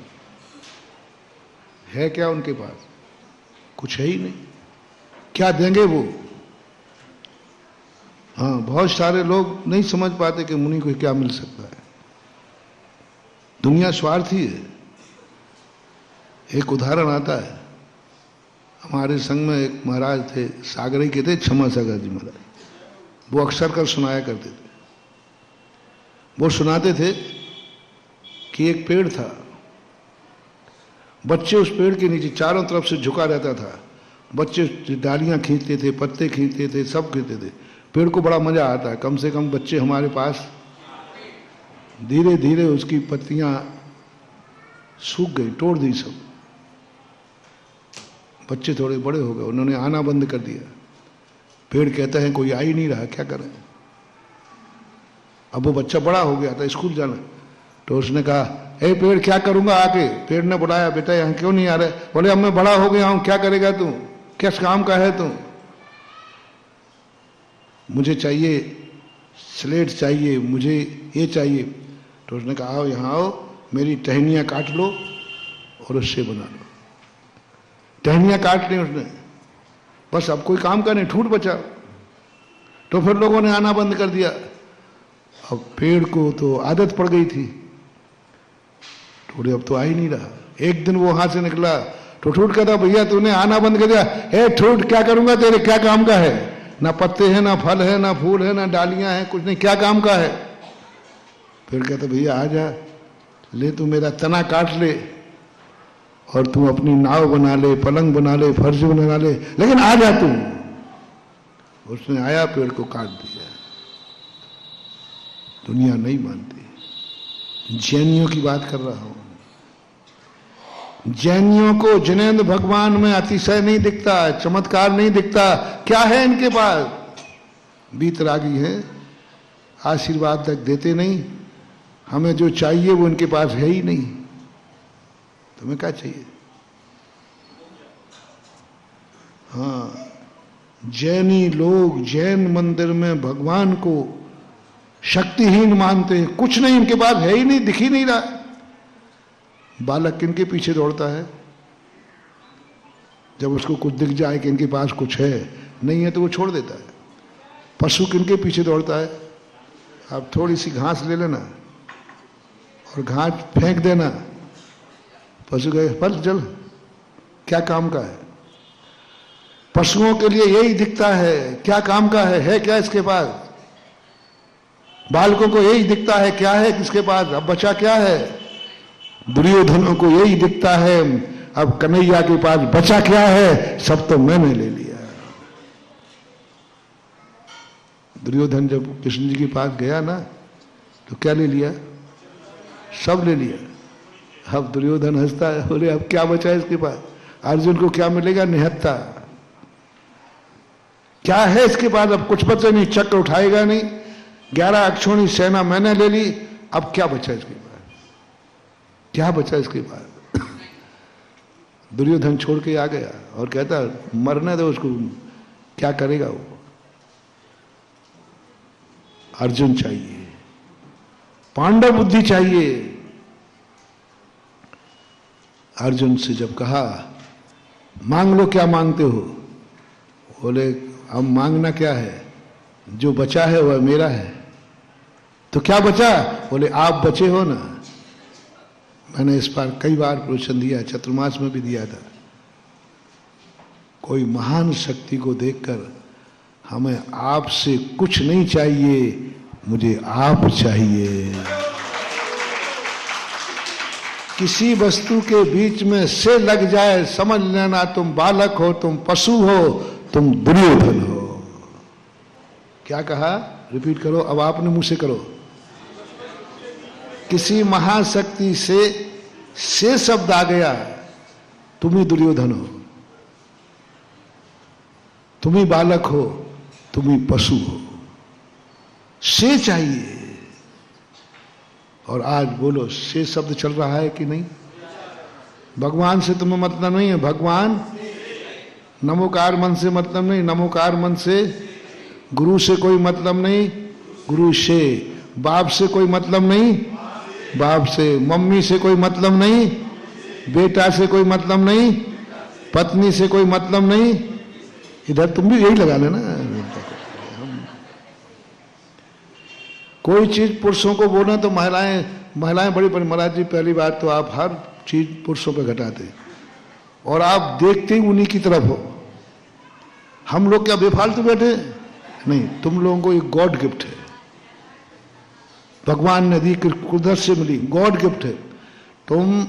है क्या उनके पास? कुछ है ही नहीं, क्या देंगे वो? हाँ, बहुत सारे लोग नहीं समझ पाते कि मुनि को क्या मिल सकता है। दुनिया स्वार्थी है। एक उदाहरण आता है, हमारे संग में एक महाराज थे, सागरी के थे, क्षमा सागर जी महाराज, वो अक्सर कर सुनाया करते थे। वो सुनाते थे कि एक पेड़ था, बच्चे उस पेड़ के नीचे चारों तरफ से झुका रहता था, बच्चे डालियां खींचते थे, पत्ते खींचते थे, सब खींचते थे। पेड़ को बड़ा मजा आता है, कम से कम बच्चे हमारे पास। धीरे धीरे उसकी पत्तियां सूख गई, तोड़ दी सब, बच्चे थोड़े बड़े हो गए, उन्होंने आना बंद कर दिया। पेड़ कहता है कोई आ ही नहीं रहा, क्या करें? अब वो बच्चा बड़ा हो गया था, स्कूल जाना, तो उसने कहा, ए पेड़ क्या करूंगा आके? पेड़ ने बुलाया, बेटा यहाँ क्यों नहीं आ रहे? बोले अब मैं बड़ा हो गया हूं, क्या करेगा तू? किस काम का है तू? मुझे चाहिए स्लेट चाहिए, मुझे ये चाहिए। तो उसने कहा आओ यहाँ आओ, मेरी टहनियाँ काट लो और उससे बना लो। टहनियाँ काट ली उसने, बस अब कोई काम का नहीं, ठूठ बचा। तो फिर लोगों ने आना बंद कर दिया। अब पेड़ को तो आदत पड़ गई थी, थोड़ी अब तो आ ही नहीं रहा। एक दिन वो वहां से निकला तो ठूठ कहता भैया तूने आना बंद कर दिया। ए ठूठ क्या करूंगा तेरे, क्या काम का है, ना पत्ते हैं ना फल है ना फूल है ना डालियां हैं, कुछ नहीं, क्या काम का है। फिर कहता भैया आ जा, ले तू मेरा तना काट ले और तू अपनी नाव बना ले, पलंग बना ले, फर्श बना ले, लेकिन आ जा तू। उसने आया, पेड़ को काट दिया। दुनिया नहीं मानती। जैनियों की बात कर रहा हूं। जैनियों को जिनेंद्र भगवान में अतिशय नहीं दिखता, चमत्कार नहीं दिखता। क्या है इनके पास? बीतरागी है, आशीर्वाद तक देते नहीं। हमें जो चाहिए वो इनके पास है ही नहीं। तुम्हें क्या चाहिए? हाँ, जैनी लोग जैन मंदिर में भगवान को शक्तिहीन मानते हैं। कुछ नहीं इनके पास है ही नहीं, दिख ही नहीं रहा। बालक किनके पीछे दौड़ता है? जब उसको कुछ दिख जाए कि इनके पास कुछ है, नहीं है तो वो छोड़ देता है। पशु किनके पीछे दौड़ता है? आप थोड़ी सी घास ले लेना और घास फेंक देना, पशु गए फल जल, क्या काम का है? पशुओं के लिए यही दिखता है, क्या काम का है क्या इसके पास? बालकों को यही दिखता है, क्या है किसके पास, अब बचा क्या है? दुर्योधनों को यही दिखता है, अब कन्हैया के पास बचा क्या है? सब तो मैंने ले लिया। दुर्योधन जब कृष्ण जी के पास गया ना, तो क्या ले लिया? सब ले लिया। अब दुर्योधन हंसता है, बोले अब क्या बचा है इसके पास? अर्जुन को क्या मिलेगा? निहत्था। क्या है इसके पास? अब कुछ पता नहीं, चक्र उठाएगा नहीं। 11 अक्षौणी सेना मैंने ले ली, अब क्या बचा इसके पास? क्या बचा इसके पास? दुर्योधन छोड़ के आ गया और कहता मरने दो उसको, क्या करेगा वो? अर्जुन चाहिए, पांडव बुद्धि चाहिए। अर्जुन से जब कहा मांग लो, क्या मांगते हो? बोले अब मांगना क्या है, जो बचा है वह मेरा है। तो क्या बचा? बोले आप बचे हो ना। मैंने इस बार कई बार प्रवचन दिया, चतुर्मास में भी दिया था। कोई महान शक्ति को देखकर हमें आपसे कुछ नहीं चाहिए, मुझे आप चाहिए। किसी वस्तु के बीच में से लग जाए, समझ लेना तुम बालक हो, तुम पशु हो, तुम दुर्योधन हो। क्या कहा? रिपीट करो, अब आपने मुंह से करो। किसी महाशक्ति से शब्द आ गया, तुम ही दुर्योधन हो, तुम ही बालक हो, तुम ही पशु हो। से चाहिए। और आज बोलो, से शब्द चल रहा है कि नहीं? भगवान से तुम्हें मतलब नहीं है। भगवान नमोकार मन से मतलब नहीं, नमोकार मन से। गुरु से कोई मतलब नहीं, गुरु से। बाप से कोई मतलब नहीं, बाप से। मम्मी से कोई मतलब नहीं, बेटा से कोई मतलब नहीं, पत्नी से कोई मतलब नहीं। इधर तुम भी यही लगा लेना। कोई चीज पुरुषों को बोलना तो महिलाएं बड़ी महाराज जी पहली बात तो आप हर चीज पुरुषों पे घटाते और आप देखते ही उन्हीं की तरफ हो। हम लोग क्या बेफालतू बैठे? नहीं, तुम लोगों को एक गॉड गिफ्ट है, भगवान ने दी, कुदरत से मिली, गॉड गिफ्ट है। तुम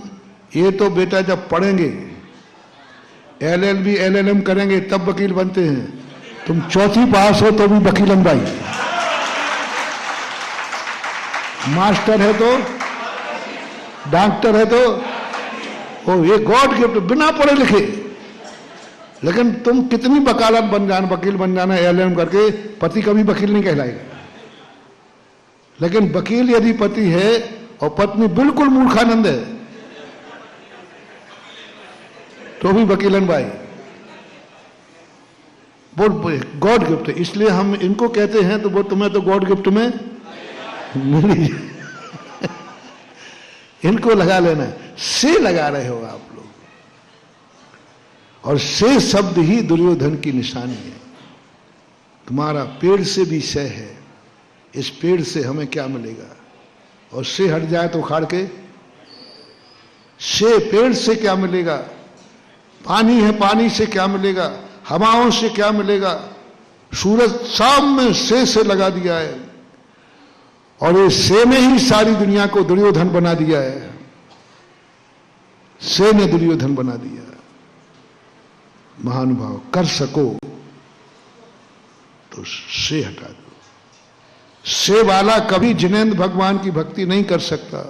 ये तो बेटा जब पढ़ेंगे, LLB LLM करेंगे तब वकील बनते हैं। तुम 4वीं पास हो तो भी वकीलन भाई। मास्टर है तो, डॉक्टर है तो, ओ ये गॉड गिफ्ट, बिना पढ़े लिखे। लेकिन तुम कितनी वकालत बन जाना, वकील बन जाना LLM करके, पति कभी वकील नहीं कहलाएगा। लेकिन वकील यदि पति है और पत्नी बिल्कुल मूर्खानंद है तो भी वकीलन भाई। वो गॉड गिफ्ट है, इसलिए हम इनको कहते हैं, तो वो तुम्हें तो गॉड गिफ्ट में मिली। इनको लगा लेना, से लगा रहे हो आप लोग, और से शब्द ही दुर्योधन की निशानी है। तुम्हारा पेड़ से भी से है, इस पेड़ से हमें क्या मिलेगा, और से हट जाए तो उखाड़ के, से पेड़ से क्या मिलेगा, पानी है पानी से क्या मिलेगा, हवाओं से क्या मिलेगा, सूरज शाम में से लगा दिया है, और ये से ने ही सारी दुनिया को दुर्योधन बना दिया है। से ने दुर्योधन बना दिया। महानुभाव, कर सको तो से हटा दो। से वाला कभी जिनेंद्र भगवान की भक्ति नहीं कर सकता,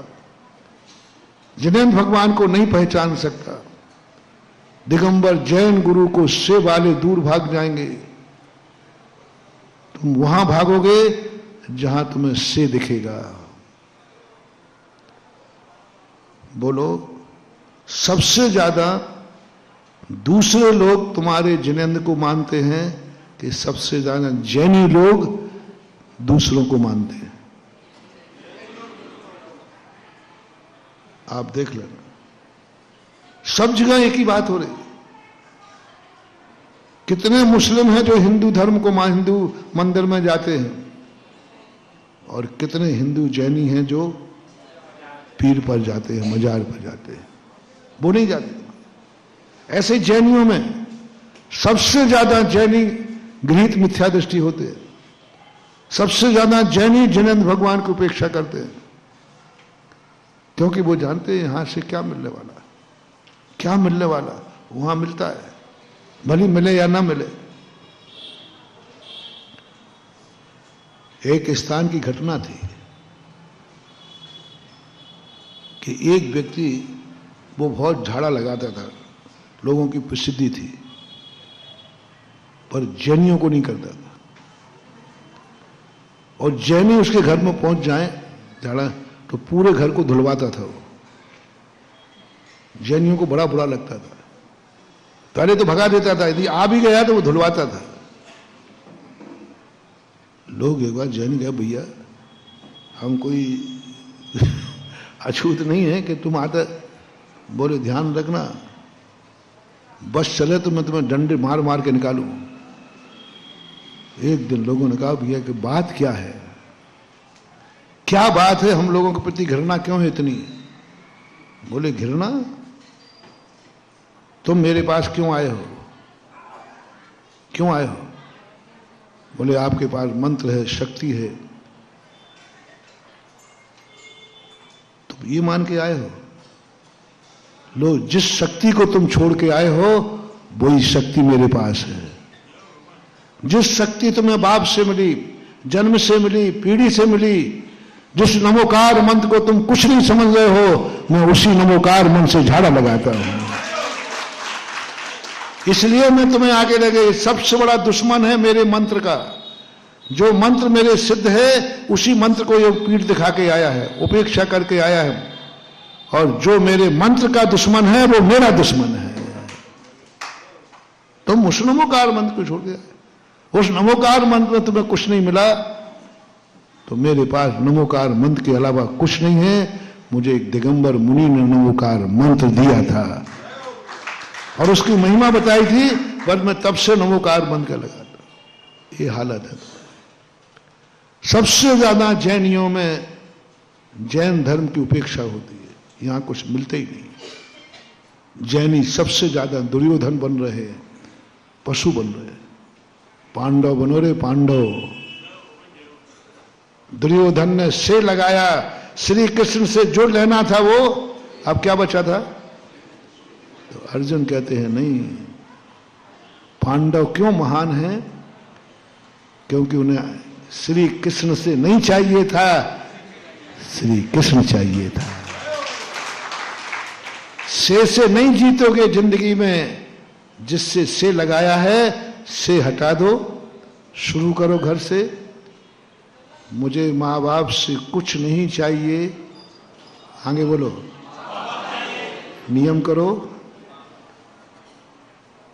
जिनेंद्र भगवान को नहीं पहचान सकता। दिगंबर जैन गुरु को से वाले दूर भाग जाएंगे। तुम वहां भागोगे जहां तुम्हें से दिखेगा। बोलो, सबसे ज्यादा दूसरे लोग तुम्हारे जिनेंद्र को मानते हैं कि सबसे ज्यादा जैनी लोग दूसरों को मानते हैं? आप देख लेना, सब जगह एक ही बात हो रही। कितने मुस्लिम हैं जो हिंदू धर्म को हिंदू मंदिर में जाते हैं, और कितने हिंदू जैनी हैं जो पीर पर जाते हैं, मजार पर जाते हैं। वो नहीं जाते। ऐसे जैनियों में सबसे ज्यादा जैनी गृहीत मिथ्या दृष्टि होते हैं। सबसे ज्यादा जैनी जिनेंद्र भगवान की उपेक्षा करते हैं, क्योंकि वो जानते हैं यहां से क्या मिलने वाला, क्या मिलने वाला वहां मिलता है, भले मिले या ना मिले। एक स्थान की घटना थी कि एक व्यक्ति, वो बहुत झाड़ा लगाता था, लोगों की प्रसिद्धि थी, पर जैनियों को नहीं करता था। और जैनी उसके घर में पहुंच जाए झाड़ा, तो पूरे घर को धुलवाता था वो। जैनियों को बड़ा बुरा लगता था, पहले तो भगा देता था, यदि आ भी गया तो वो धुलवाता था। लोग एक बार जैन गए, भैया हम कोई अछूत नहीं है कि तुम आते। बोले ध्यान रखना, बस चले तो मैं तुम्हें डंडे मार मार के निकालूं। एक दिन लोगों ने कहा, भैया कि बात क्या है, क्या बात है, हम लोगों के प्रति घृणा क्यों है इतनी? बोले घृणा, तुम मेरे पास क्यों आए हो, क्यों आए हो? बोले आपके पास मंत्र है, शक्ति है, तुम ये मान के आए हो? लो, जिस शक्ति को तुम छोड़ के आए हो वही शक्ति मेरे पास है। जिस शक्ति तुम्हें बाप से मिली, जन्म से मिली, पीढ़ी से मिली, जिस नमोकार मंत्र को तुम कुछ नहीं समझ रहे हो, मैं उसी नमोकार मंत्र से झाड़ा लगाता हूं। इसलिए मैं तुम्हें आगे लगे, सबसे बड़ा दुश्मन है मेरे मंत्र का। जो मंत्र मेरे सिद्ध है उसी मंत्र को ये पीठ दिखा के आया है, उपेक्षा करके आया है, और जो मेरे मंत्र का दुश्मन है वो मेरा दुश्मन है। तुम उस नमोकार मंत्र को छोड़ दिया, उस नमोकार मंत्र में तुम्हें कुछ नहीं मिला, तो मेरे पास नमोकार मंत्र के अलावा कुछ नहीं है। मुझे एक दिगंबर मुनि ने नमोकार मंत्र दिया था और उसकी महिमा बताई थी, पर मैं तब से नमोकार मंत्र का लगा था। ये हालत है। सबसे ज्यादा जैनियों में जैन धर्म की उपेक्षा होती है, यहां कुछ मिलते ही नहीं। जैनी सबसे ज्यादा दुर्योधन बन रहे हैं, पशु बन रहे हैं। पांडव बनो रे पांडव। दुर्योधन ने से लगाया, श्री कृष्ण से जो लेना था वो, अब क्या बचा था? तो अर्जुन कहते हैं नहीं, पांडव क्यों महान हैं? क्योंकि उन्हें श्री कृष्ण से नहीं चाहिए था, श्री कृष्ण चाहिए था। से नहीं जीतोगे जिंदगी में, जिससे से लगाया है से हटा दो। शुरू करो घर से। मुझे माँ बाप से कुछ नहीं चाहिए, आगे बोलो, नियम करो।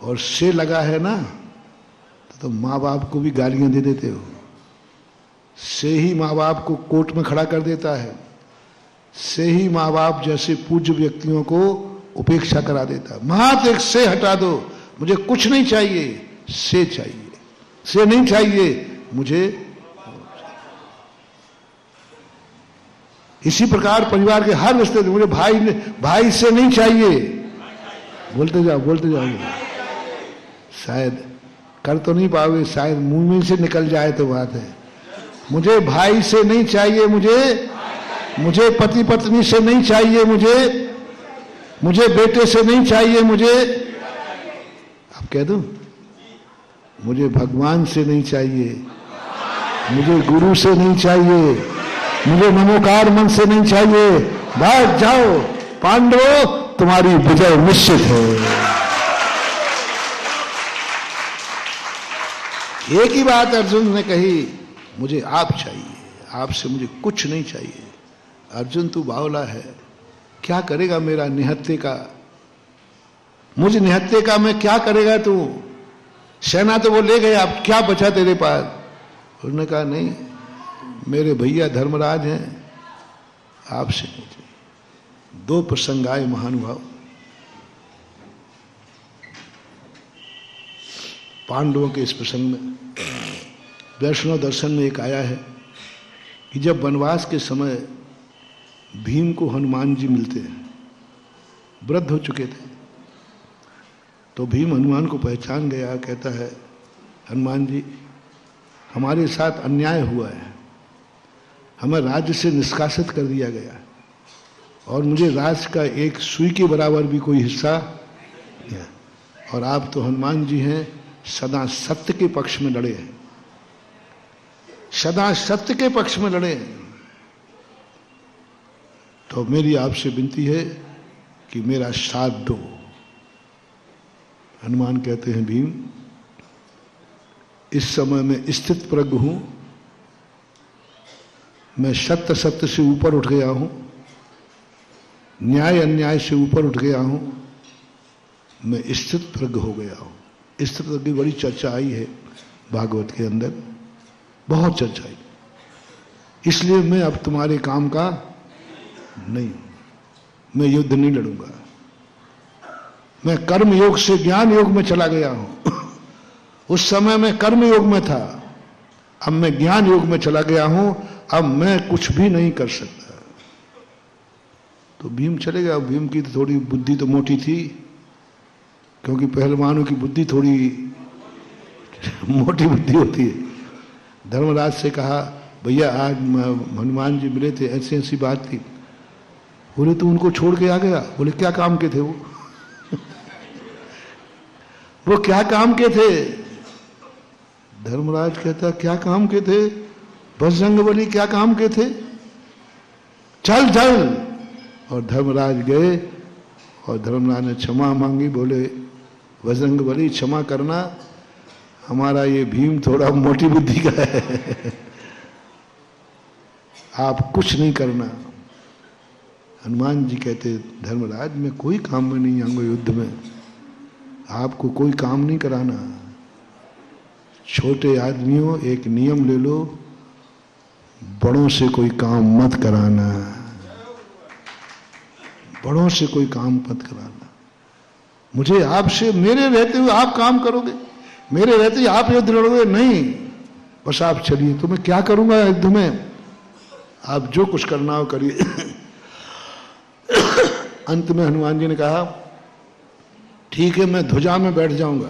और से लगा है ना, तो माँ बाप को भी गालियां दे देते हो, से ही माँ बाप को कोर्ट में खड़ा कर देता है, से ही माँ बाप जैसे पूज्य व्यक्तियों को उपेक्षा करा देता है। महत एक से हटा दो, मुझे कुछ नहीं चाहिए, से चाहिए, से नहीं चाहिए मुझे। इसी प्रकार परिवार के हर रिश्ते, मुझे भाई से नहीं चाहिए, बोलते जाओ। शायद कर तो नहीं पाओगे, शायद मुंह में से निकल जाए तो बात है। मुझे भाई से नहीं चाहिए, मुझे पति पत्नी से नहीं चाहिए, मुझे बेटे से नहीं चाहिए, मुझे अब कह दूं, मुझे भगवान से नहीं चाहिए, मुझे गुरु से नहीं चाहिए, मुझे नमोकार मन से नहीं चाहिए। भाग जाओ पांडवों, तुम्हारी विजय निश्चित है। एक ही बात अर्जुन ने कही, मुझे आप चाहिए, आपसे मुझे कुछ नहीं चाहिए। अर्जुन तू बावला है, क्या करेगा मेरा निहत्थे का, मुझ निहत्थे का मैं क्या करेगा तू? सेना तो वो ले गए, अब क्या बचा तेरे पास? उन्होंने कहा नहीं, मेरे भैया धर्मराज हैं, आपसे नहीं चाहिए। दो प्रसंग आए महानुभाव। पांडवों के इस प्रसंग में वैष्णव दर्शन में एक आया है कि जब वनवास के समय भीम को हनुमान जी मिलते हैं, वृद्ध हो चुके थे, तो भीम हनुमान को पहचान गया, कहता है हनुमान जी हमारे साथ अन्याय हुआ है, हमें राज्य से निष्कासित कर दिया गया और मुझे राज्य का एक सुई के बराबर भी कोई हिस्सा नहीं है, और आप तो हनुमान जी हैं, सदा सत्य के पक्ष में लड़े हैं, सदा सत्य के पक्ष में लड़े हैं, तो मेरी आपसे विनती है कि मेरा साथ दो। हनुमान कहते हैं भीम, इस समय मैं स्थित प्रज्ञ हूं, मैं सत्य सत्य से ऊपर उठ गया हूं, न्याय अन्याय से ऊपर उठ गया हूं, मैं स्थित प्रज्ञ हो गया हूं। स्थित प्रज्ञ की बड़ी चर्चा आई है भागवत के अंदर, बहुत चर्चा आई, इसलिए मैं अब तुम्हारे काम का नहीं हूं, मैं युद्ध नहीं लड़ूंगा, मैं कर्म योग से ज्ञान योग में चला गया हूं। उस समय मैं कर्म योग में था, अब मैं ज्ञान योग में चला गया हूं, अब मैं कुछ भी नहीं कर सकता। तो भीम चले गया। भीम की तो थोड़ी बुद्धि तो मोटी थी, क्योंकि पहलवानों की बुद्धि थोड़ी मोटी बुद्धि होती है। धर्मराज से कहा, भैया आज हनुमान जी मिले थे, ऐसी ऐसी बात थी। बोले तू उनको छोड़ के आ गया? बोले क्या काम के थे वो? वो क्या काम के थे? धर्मराज कहता क्या काम के थे? बजरंगबली क्या काम के थे? चल चल। और धर्मराज गए और धर्मराज ने क्षमा मांगी, बोले बजरंगबली क्षमा करना, हमारा ये भीम थोड़ा मोटी बुद्धि का है, आप कुछ नहीं करना। हनुमान जी कहते धर्मराज मैं कोई काम में नहीं आऊंगा युद्ध में, आपको कोई काम नहीं कराना। छोटे आदमियों एक नियम ले लो, बड़ों से कोई काम मत कराना, बड़ों से कोई काम मत कराना। मुझे आपसे, मेरे रहते हुए आप काम करोगे, मेरे रहते हुए आप युद्ध लड़ोगे? नहीं, बस आप चलिए, तो मैं क्या करूंगा युद्ध में, आप जो कुछ करना हो करिए। अंत में हनुमान जी ने कहा ठीक है मैं ध्वजा में बैठ जाऊंगा,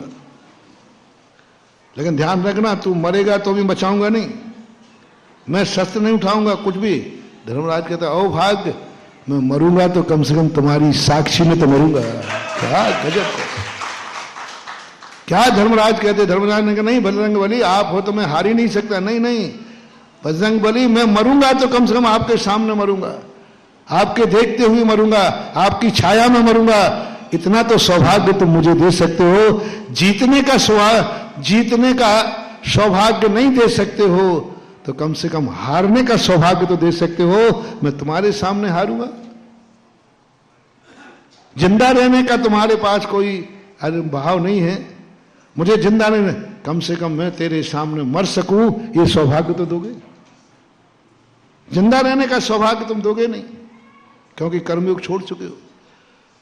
लेकिन ध्यान रखना तू मरेगा तो भी बचाऊंगा नहीं, मैं शस्त्र नहीं उठाऊंगा कुछ भी। धर्मराज कहता ओ भाग्य, मैं मरूंगा तो कम से कम तुम्हारी साक्षी में तो मरूंगा। क्या गजब, क्या धर्मराज कहते। धर्मराज ने कहा नहीं बजरंगबली आप हो तो मैं हार ही नहीं सकता। नहीं नहीं बजरंगबली, मैं मरूंगा तो कम से कम आपके सामने मरूंगा, आपके देखते हुए मरूंगा, आपकी छाया में मरूंगा। इतना तो सौभाग्य तुम मुझे दे सकते हो, जीतने का सौभाग्य नहीं दे सकते हो तो कम से कम हारने का सौभाग्य तो दे सकते हो। मैं तुम्हारे सामने हारूंगा? जिंदा रहने का तुम्हारे पास कोई भाव नहीं है, मुझे जिंदा नहीं, कम से कम मैं तेरे सामने मर सकूं, ये सौभाग्य तो दोगे? जिंदा रहने का सौभाग्य तुम दोगे नहीं, क्योंकि कर्मयोग छोड़ चुके हो।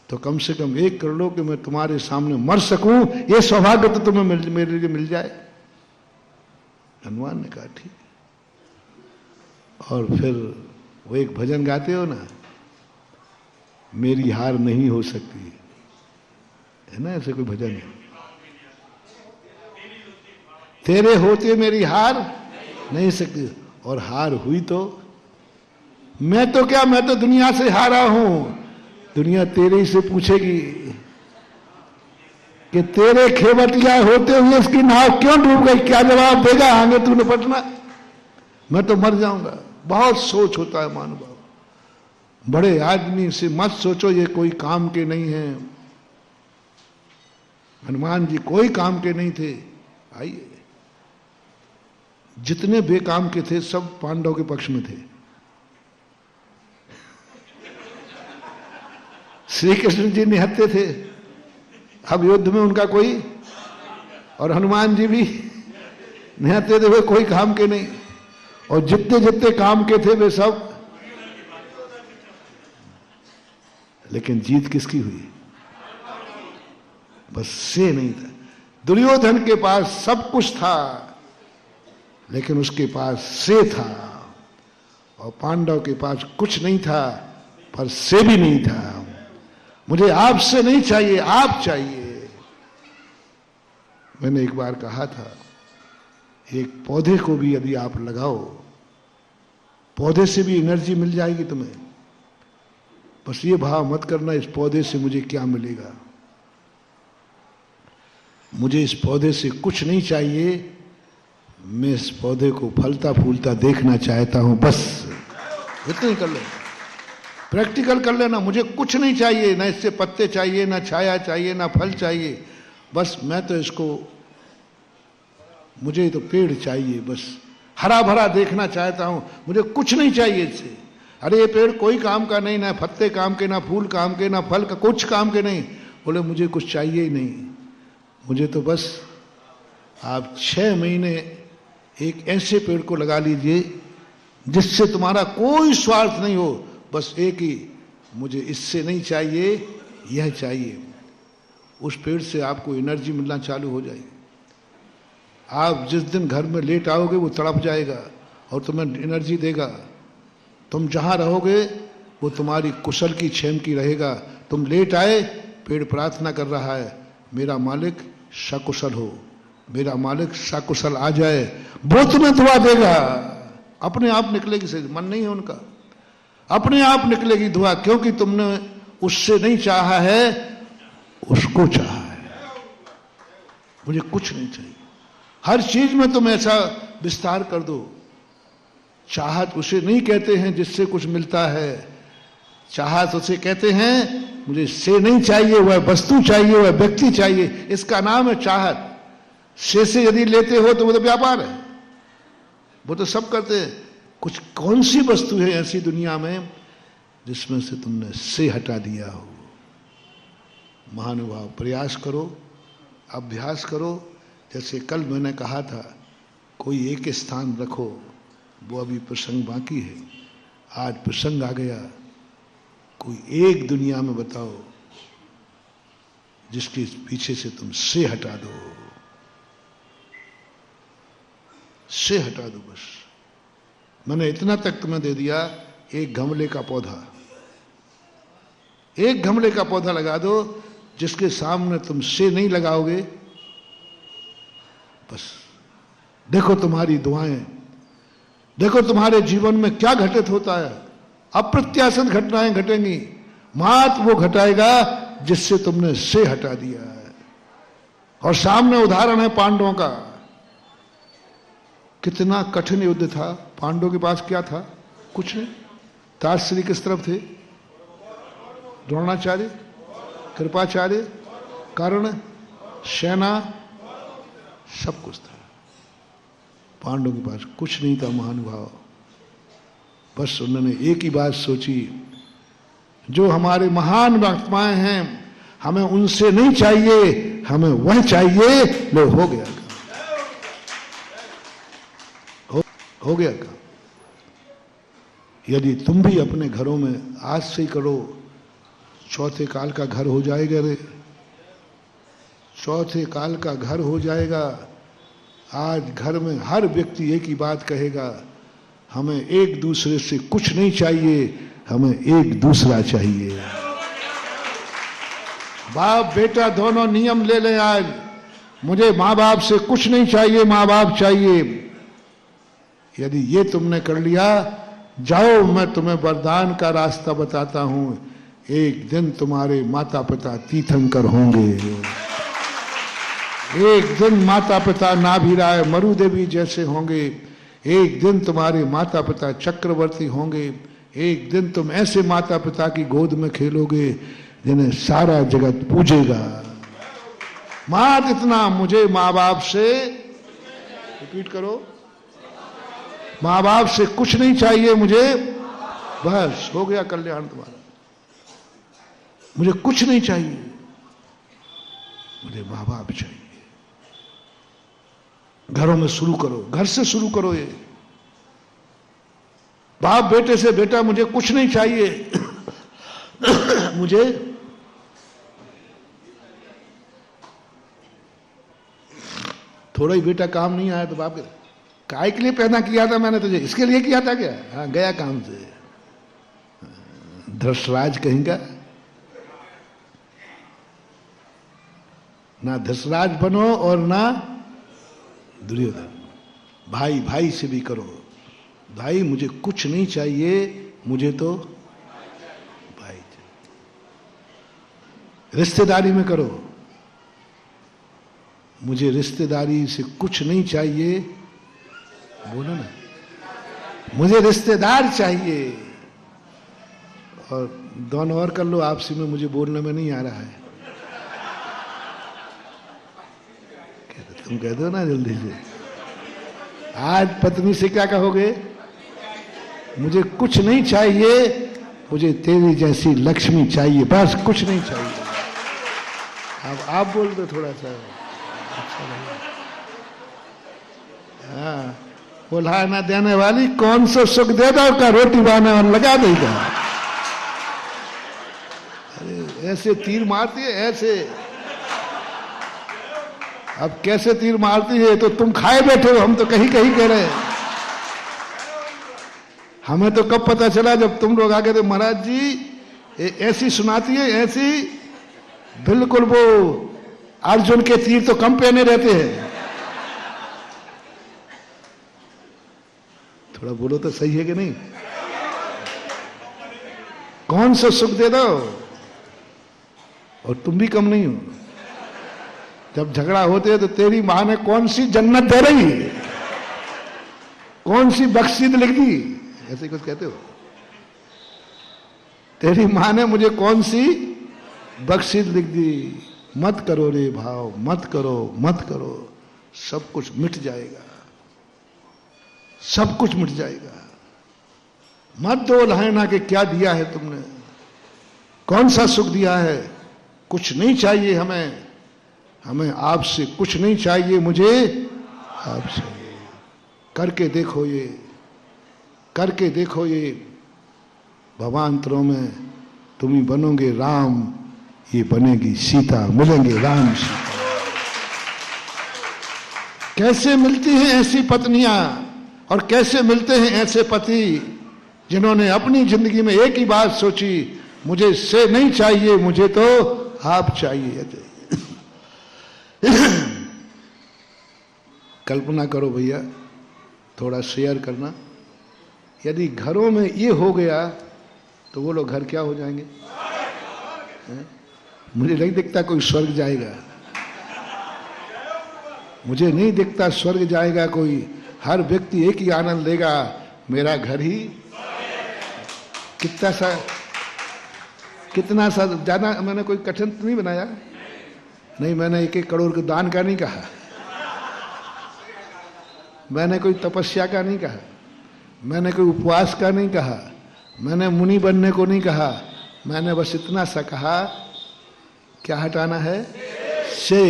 तो कम से कम एक कर लो कि मैं तुम्हारे सामने मर सकूं, ये सौभाग्य तो तुम्हें मेरे लिए मिल जाए। हनुमान ने कहा ठीक। और फिर वो एक भजन गाते हो ना, मेरी हार नहीं हो सकती, है ना, ऐसे कोई भजन है, तेरे होते मेरी हार नहीं सकती, और हार हुई तो मैं तो क्या, मैं तो दुनिया से हारा हूं। दुनिया तेरे ही से पूछेगी कि तेरे खेवटिया होते हुए इसकी नाव क्यों डूब गई, क्या जवाब देगा? आगे तू निपटना, मैं तो मर जाऊंगा। बहुत सोच होता है महानुभाव, बड़े आदमी से मत सोचो, ये कोई काम के नहीं है। हनुमान जी कोई काम के नहीं थे। आइए, जितने बेकाम के थे सब पांडव के पक्ष में थे। श्री कृष्ण जी निहत्थे थे, अब युद्ध में उनका कोई, और हनुमान जी भी निहत्थे थे, वे कोई काम के नहीं। और जितने जितने काम के थे वे सब, लेकिन जीत किसकी हुई? बस से नहीं था। दुर्योधन के पास सब कुछ था, लेकिन उसके पास से था, और पांडव के पास कुछ नहीं था पर से भी नहीं था। मुझे आपसे नहीं चाहिए, आप चाहिए। मैंने एक बार कहा था, एक पौधे को भी यदि आप लगाओ, पौधे से भी एनर्जी मिल जाएगी तुम्हें। बस ये भाव मत करना इस पौधे से मुझे क्या मिलेगा। मुझे इस पौधे से कुछ नहीं चाहिए, मैं इस पौधे को फलता फूलता देखना चाहता हूं, बस इतना ही कर लेना, प्रैक्टिकल कर लेना। मुझे कुछ नहीं चाहिए, ना इससे पत्ते चाहिए, ना छाया चाहिए, ना फल चाहिए, बस मैं तो इसको, मुझे तो पेड़ चाहिए, बस हरा भरा देखना चाहता हूं, मुझे कुछ नहीं चाहिए इससे। अरे ये पेड़ कोई काम का नहीं, ना पत्ते काम के, ना फूल काम के, ना फल का, कुछ काम के नहीं। बोले मुझे कुछ चाहिए ही नहीं, मुझे तो बस आप 6 महीने एक ऐसे पेड़ को लगा लीजिए जिससे तुम्हारा कोई स्वार्थ नहीं हो, बस एक ही, मुझे इससे नहीं चाहिए, यह चाहिए। उस पेड़ से आपको एनर्जी मिलना चालू हो जाएगी। आप जिस दिन घर में लेट आओगे वो तड़प जाएगा और तुम्हें एनर्जी देगा। तुम जहां रहोगे वो तुम्हारी कुशल की क्षेम की रहेगा। तुम लेट आए, पेड़ प्रार्थना कर रहा है, मेरा मालिक सकुशल हो, मेरा मालिक सकुशल आ जाए, वो तुम्हें दुआ देगा। अपने आप निकलेगी से, मन नहीं है उनका, अपने आप निकलेगी दुआ, क्योंकि तुमने उससे नहीं चाहा है, उसको चाहा है। मुझे कुछ नहीं चाहिए। हर चीज में तुम ऐसा विस्तार कर दो। चाहत उसे नहीं कहते हैं जिससे कुछ मिलता है, चाहत उसे कहते हैं मुझे से नहीं चाहिए, वह वस्तु चाहिए, वह व्यक्ति चाहिए, इसका नाम है चाहत। से यदि लेते हो तो वो तो व्यापार है, वो तो सब करते हैं। कुछ कौन सी वस्तु है ऐसी दुनिया में जिसमें से तुमने से हटा दिया हो? महानुभाव, प्रयास करो, अभ्यास करो। जैसे कल मैंने कहा था, कोई एक स्थान रखो, वो अभी प्रसंग बाकी है, आज प्रसंग आ गया। कोई एक दुनिया में बताओ जिसके पीछे से तुम से हटा दो, से हटा दो। बस मैंने इतना तक तुम्हें दे दिया, एक गमले का पौधा, एक गमले का पौधा लगा दो जिसके सामने तुम से नहीं लगाओगे। बस देखो तुम्हारी दुआएं, देखो तुम्हारे जीवन में क्या घटित होता है। अप्रत्याशित घटनाएं घटेंगी, मात्र वो घटाएगा जिससे तुमने से हटा दिया है। और सामने उदाहरण है पांडवों का। कितना कठिन युद्ध था, पांडवों के पास क्या था? कुछ नहीं। तारश्री किस तरफ थे? द्रोणाचार्य, कृपाचार्य, कर्ण, सेना, सब कुछ था। पांडवों के पास कुछ नहीं था महानुभाव। बस उन्होंने एक ही बात सोची, जो हमारे महान महात्माएं हैं, हमें उनसे नहीं चाहिए, हमें वह चाहिए। लो, हो गया। हो गया काम। यदि तुम भी अपने घरों में आज से ही करो, चौथे काल का घर हो जाएगा रे, चौथे काल का घर हो जाएगा। आज घर में हर व्यक्ति एक ही बात कहेगा, हमें एक दूसरे से कुछ नहीं चाहिए, हमें एक दूसरा चाहिए। बाप बेटा दोनों नियम ले लें आज, मुझे माँ बाप से कुछ नहीं चाहिए, माँ बाप चाहिए। यदि ये तुमने कर लिया, जाओ मैं तुम्हें वरदान का रास्ता बताता हूं, एक दिन तुम्हारे माता पिता तीर्थंकर होंगे, एक दिन माता पिता नाभिराय मरुदेवी जैसे होंगे, एक दिन तुम्हारे माता पिता चक्रवर्ती होंगे, एक दिन तुम ऐसे माता पिता की गोद में खेलोगे जिन्हें सारा जगत पूजेगा। मात इतना, मुझे माँ बाप से, रिपीट करो, माँ बाप से कुछ नहीं चाहिए मुझे, बस हो गया कल्याण तुम्हारा। मुझे कुछ नहीं चाहिए, मुझे माँ बाप चाहिए। घरों में शुरू करो, घर से शुरू करो। ये बाप बेटे से, बेटा मुझे कुछ नहीं चाहिए मुझे थोड़ा ही बेटा काम नहीं आया तो बाप काय के लिए पैदा किया था मैंने तुझे, इसके लिए किया था क्या? हाँ गया काम से। धृतराज कहेंगे ना धृतराज बनो और ना दुर्योधन। भाई भाई से भी करो, भाई मुझे कुछ नहीं चाहिए, मुझे तो भाई चाहिए। रिश्तेदारी में करो, मुझे रिश्तेदारी से कुछ नहीं चाहिए, बोलो ना, मुझे रिश्तेदार चाहिए। और दोनों और कर लो आपसी में, मुझे बोलने में नहीं आ रहा है। तुम कह दो ना जल्दी से। आज पत्नी से क्या कहोगे? मुझे कुछ नहीं चाहिए, मुझे तेरी जैसी लक्ष्मी चाहिए, बस कुछ नहीं चाहिए। अब आप बोल दो थोड़ा सा, अच्छा लगे। हाँ, बोला ना देने वाली कौन सा सुख दे दो का रोटी बाना और लगा देगा। अरे ऐसे तीर मारती है ऐसे। अब कैसे तीर मारती है तो तुम खाए बैठे हो, हम तो कहीं कहीं कह रहे हैं। हमें तो कब पता चला जब तुम लोग आगे थे, महाराज जी ऐसी सुनाती है ऐसी, बिल्कुल वो अर्जुन के तीर तो कम पहने रहते हैं। थोड़ा बोलो तो सही है कि नहीं? कौन सा सुख दे दो, और तुम भी कम नहीं हो। जब झगड़ा होते है तो तेरी मां ने कौन सी जन्नत दे रही है, कौन सी बख्शीद लिख दी, ऐसे कुछ कहते हो। तेरी मां ने मुझे कौन सी बख्शीद लिख दी। मत करो रे भाव, मत करो मत करो, सब कुछ मिट जाएगा, सब कुछ मिट जाएगा। मत दो लहना के क्या दिया है तुमने, कौन सा सुख दिया है। कुछ नहीं चाहिए हमें, हमें आपसे कुछ नहीं चाहिए, मुझे आपसे। करके देखो ये, करके देखो ये। भवांतरों में तुम ही बनोगे राम, ये बनेगी सीता, मिलेंगे राम सीता। कैसे मिलती हैं ऐसी पत्नियां और कैसे मिलते हैं ऐसे पति जिन्होंने अपनी जिंदगी में एक ही बात सोची, मुझे से नहीं चाहिए, मुझे तो आप चाहिए। कल्पना करो भैया, थोड़ा शेयर करना। यदि घरों में ये हो गया तो वो लोग घर क्या हो जाएंगे? मुझे नहीं दिखता कोई स्वर्ग जाएगा, मुझे नहीं दिखता स्वर्ग जाएगा कोई। हर व्यक्ति एक ही आनंद लेगा, मेरा घर ही। कितना सा ज्यादा मैंने कोई कठिन तो नहीं बनाया, नहीं मैंने 1-1 करोड़ के दान का नहीं कहा, मैंने कोई तपस्या का नहीं कहा, मैंने कोई उपवास का नहीं कहा, मैंने मुनि बनने को नहीं कहा। मैंने बस इतना सा कहा, क्या हटाना है? से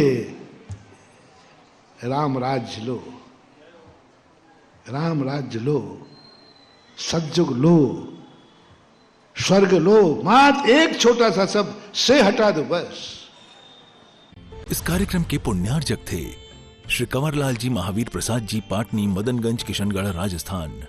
राम राज्य लो। राम राज्य लो, सतयुग लो, स्वर्ग लो, मात्र एक छोटा सा शब्द से हटा दो बस। इस कार्यक्रम के पुण्यार्जक थे श्री कंवरलाल जी महावीर प्रसाद जी, पाटनी, मदनगंज, किशनगढ़, राजस्थान।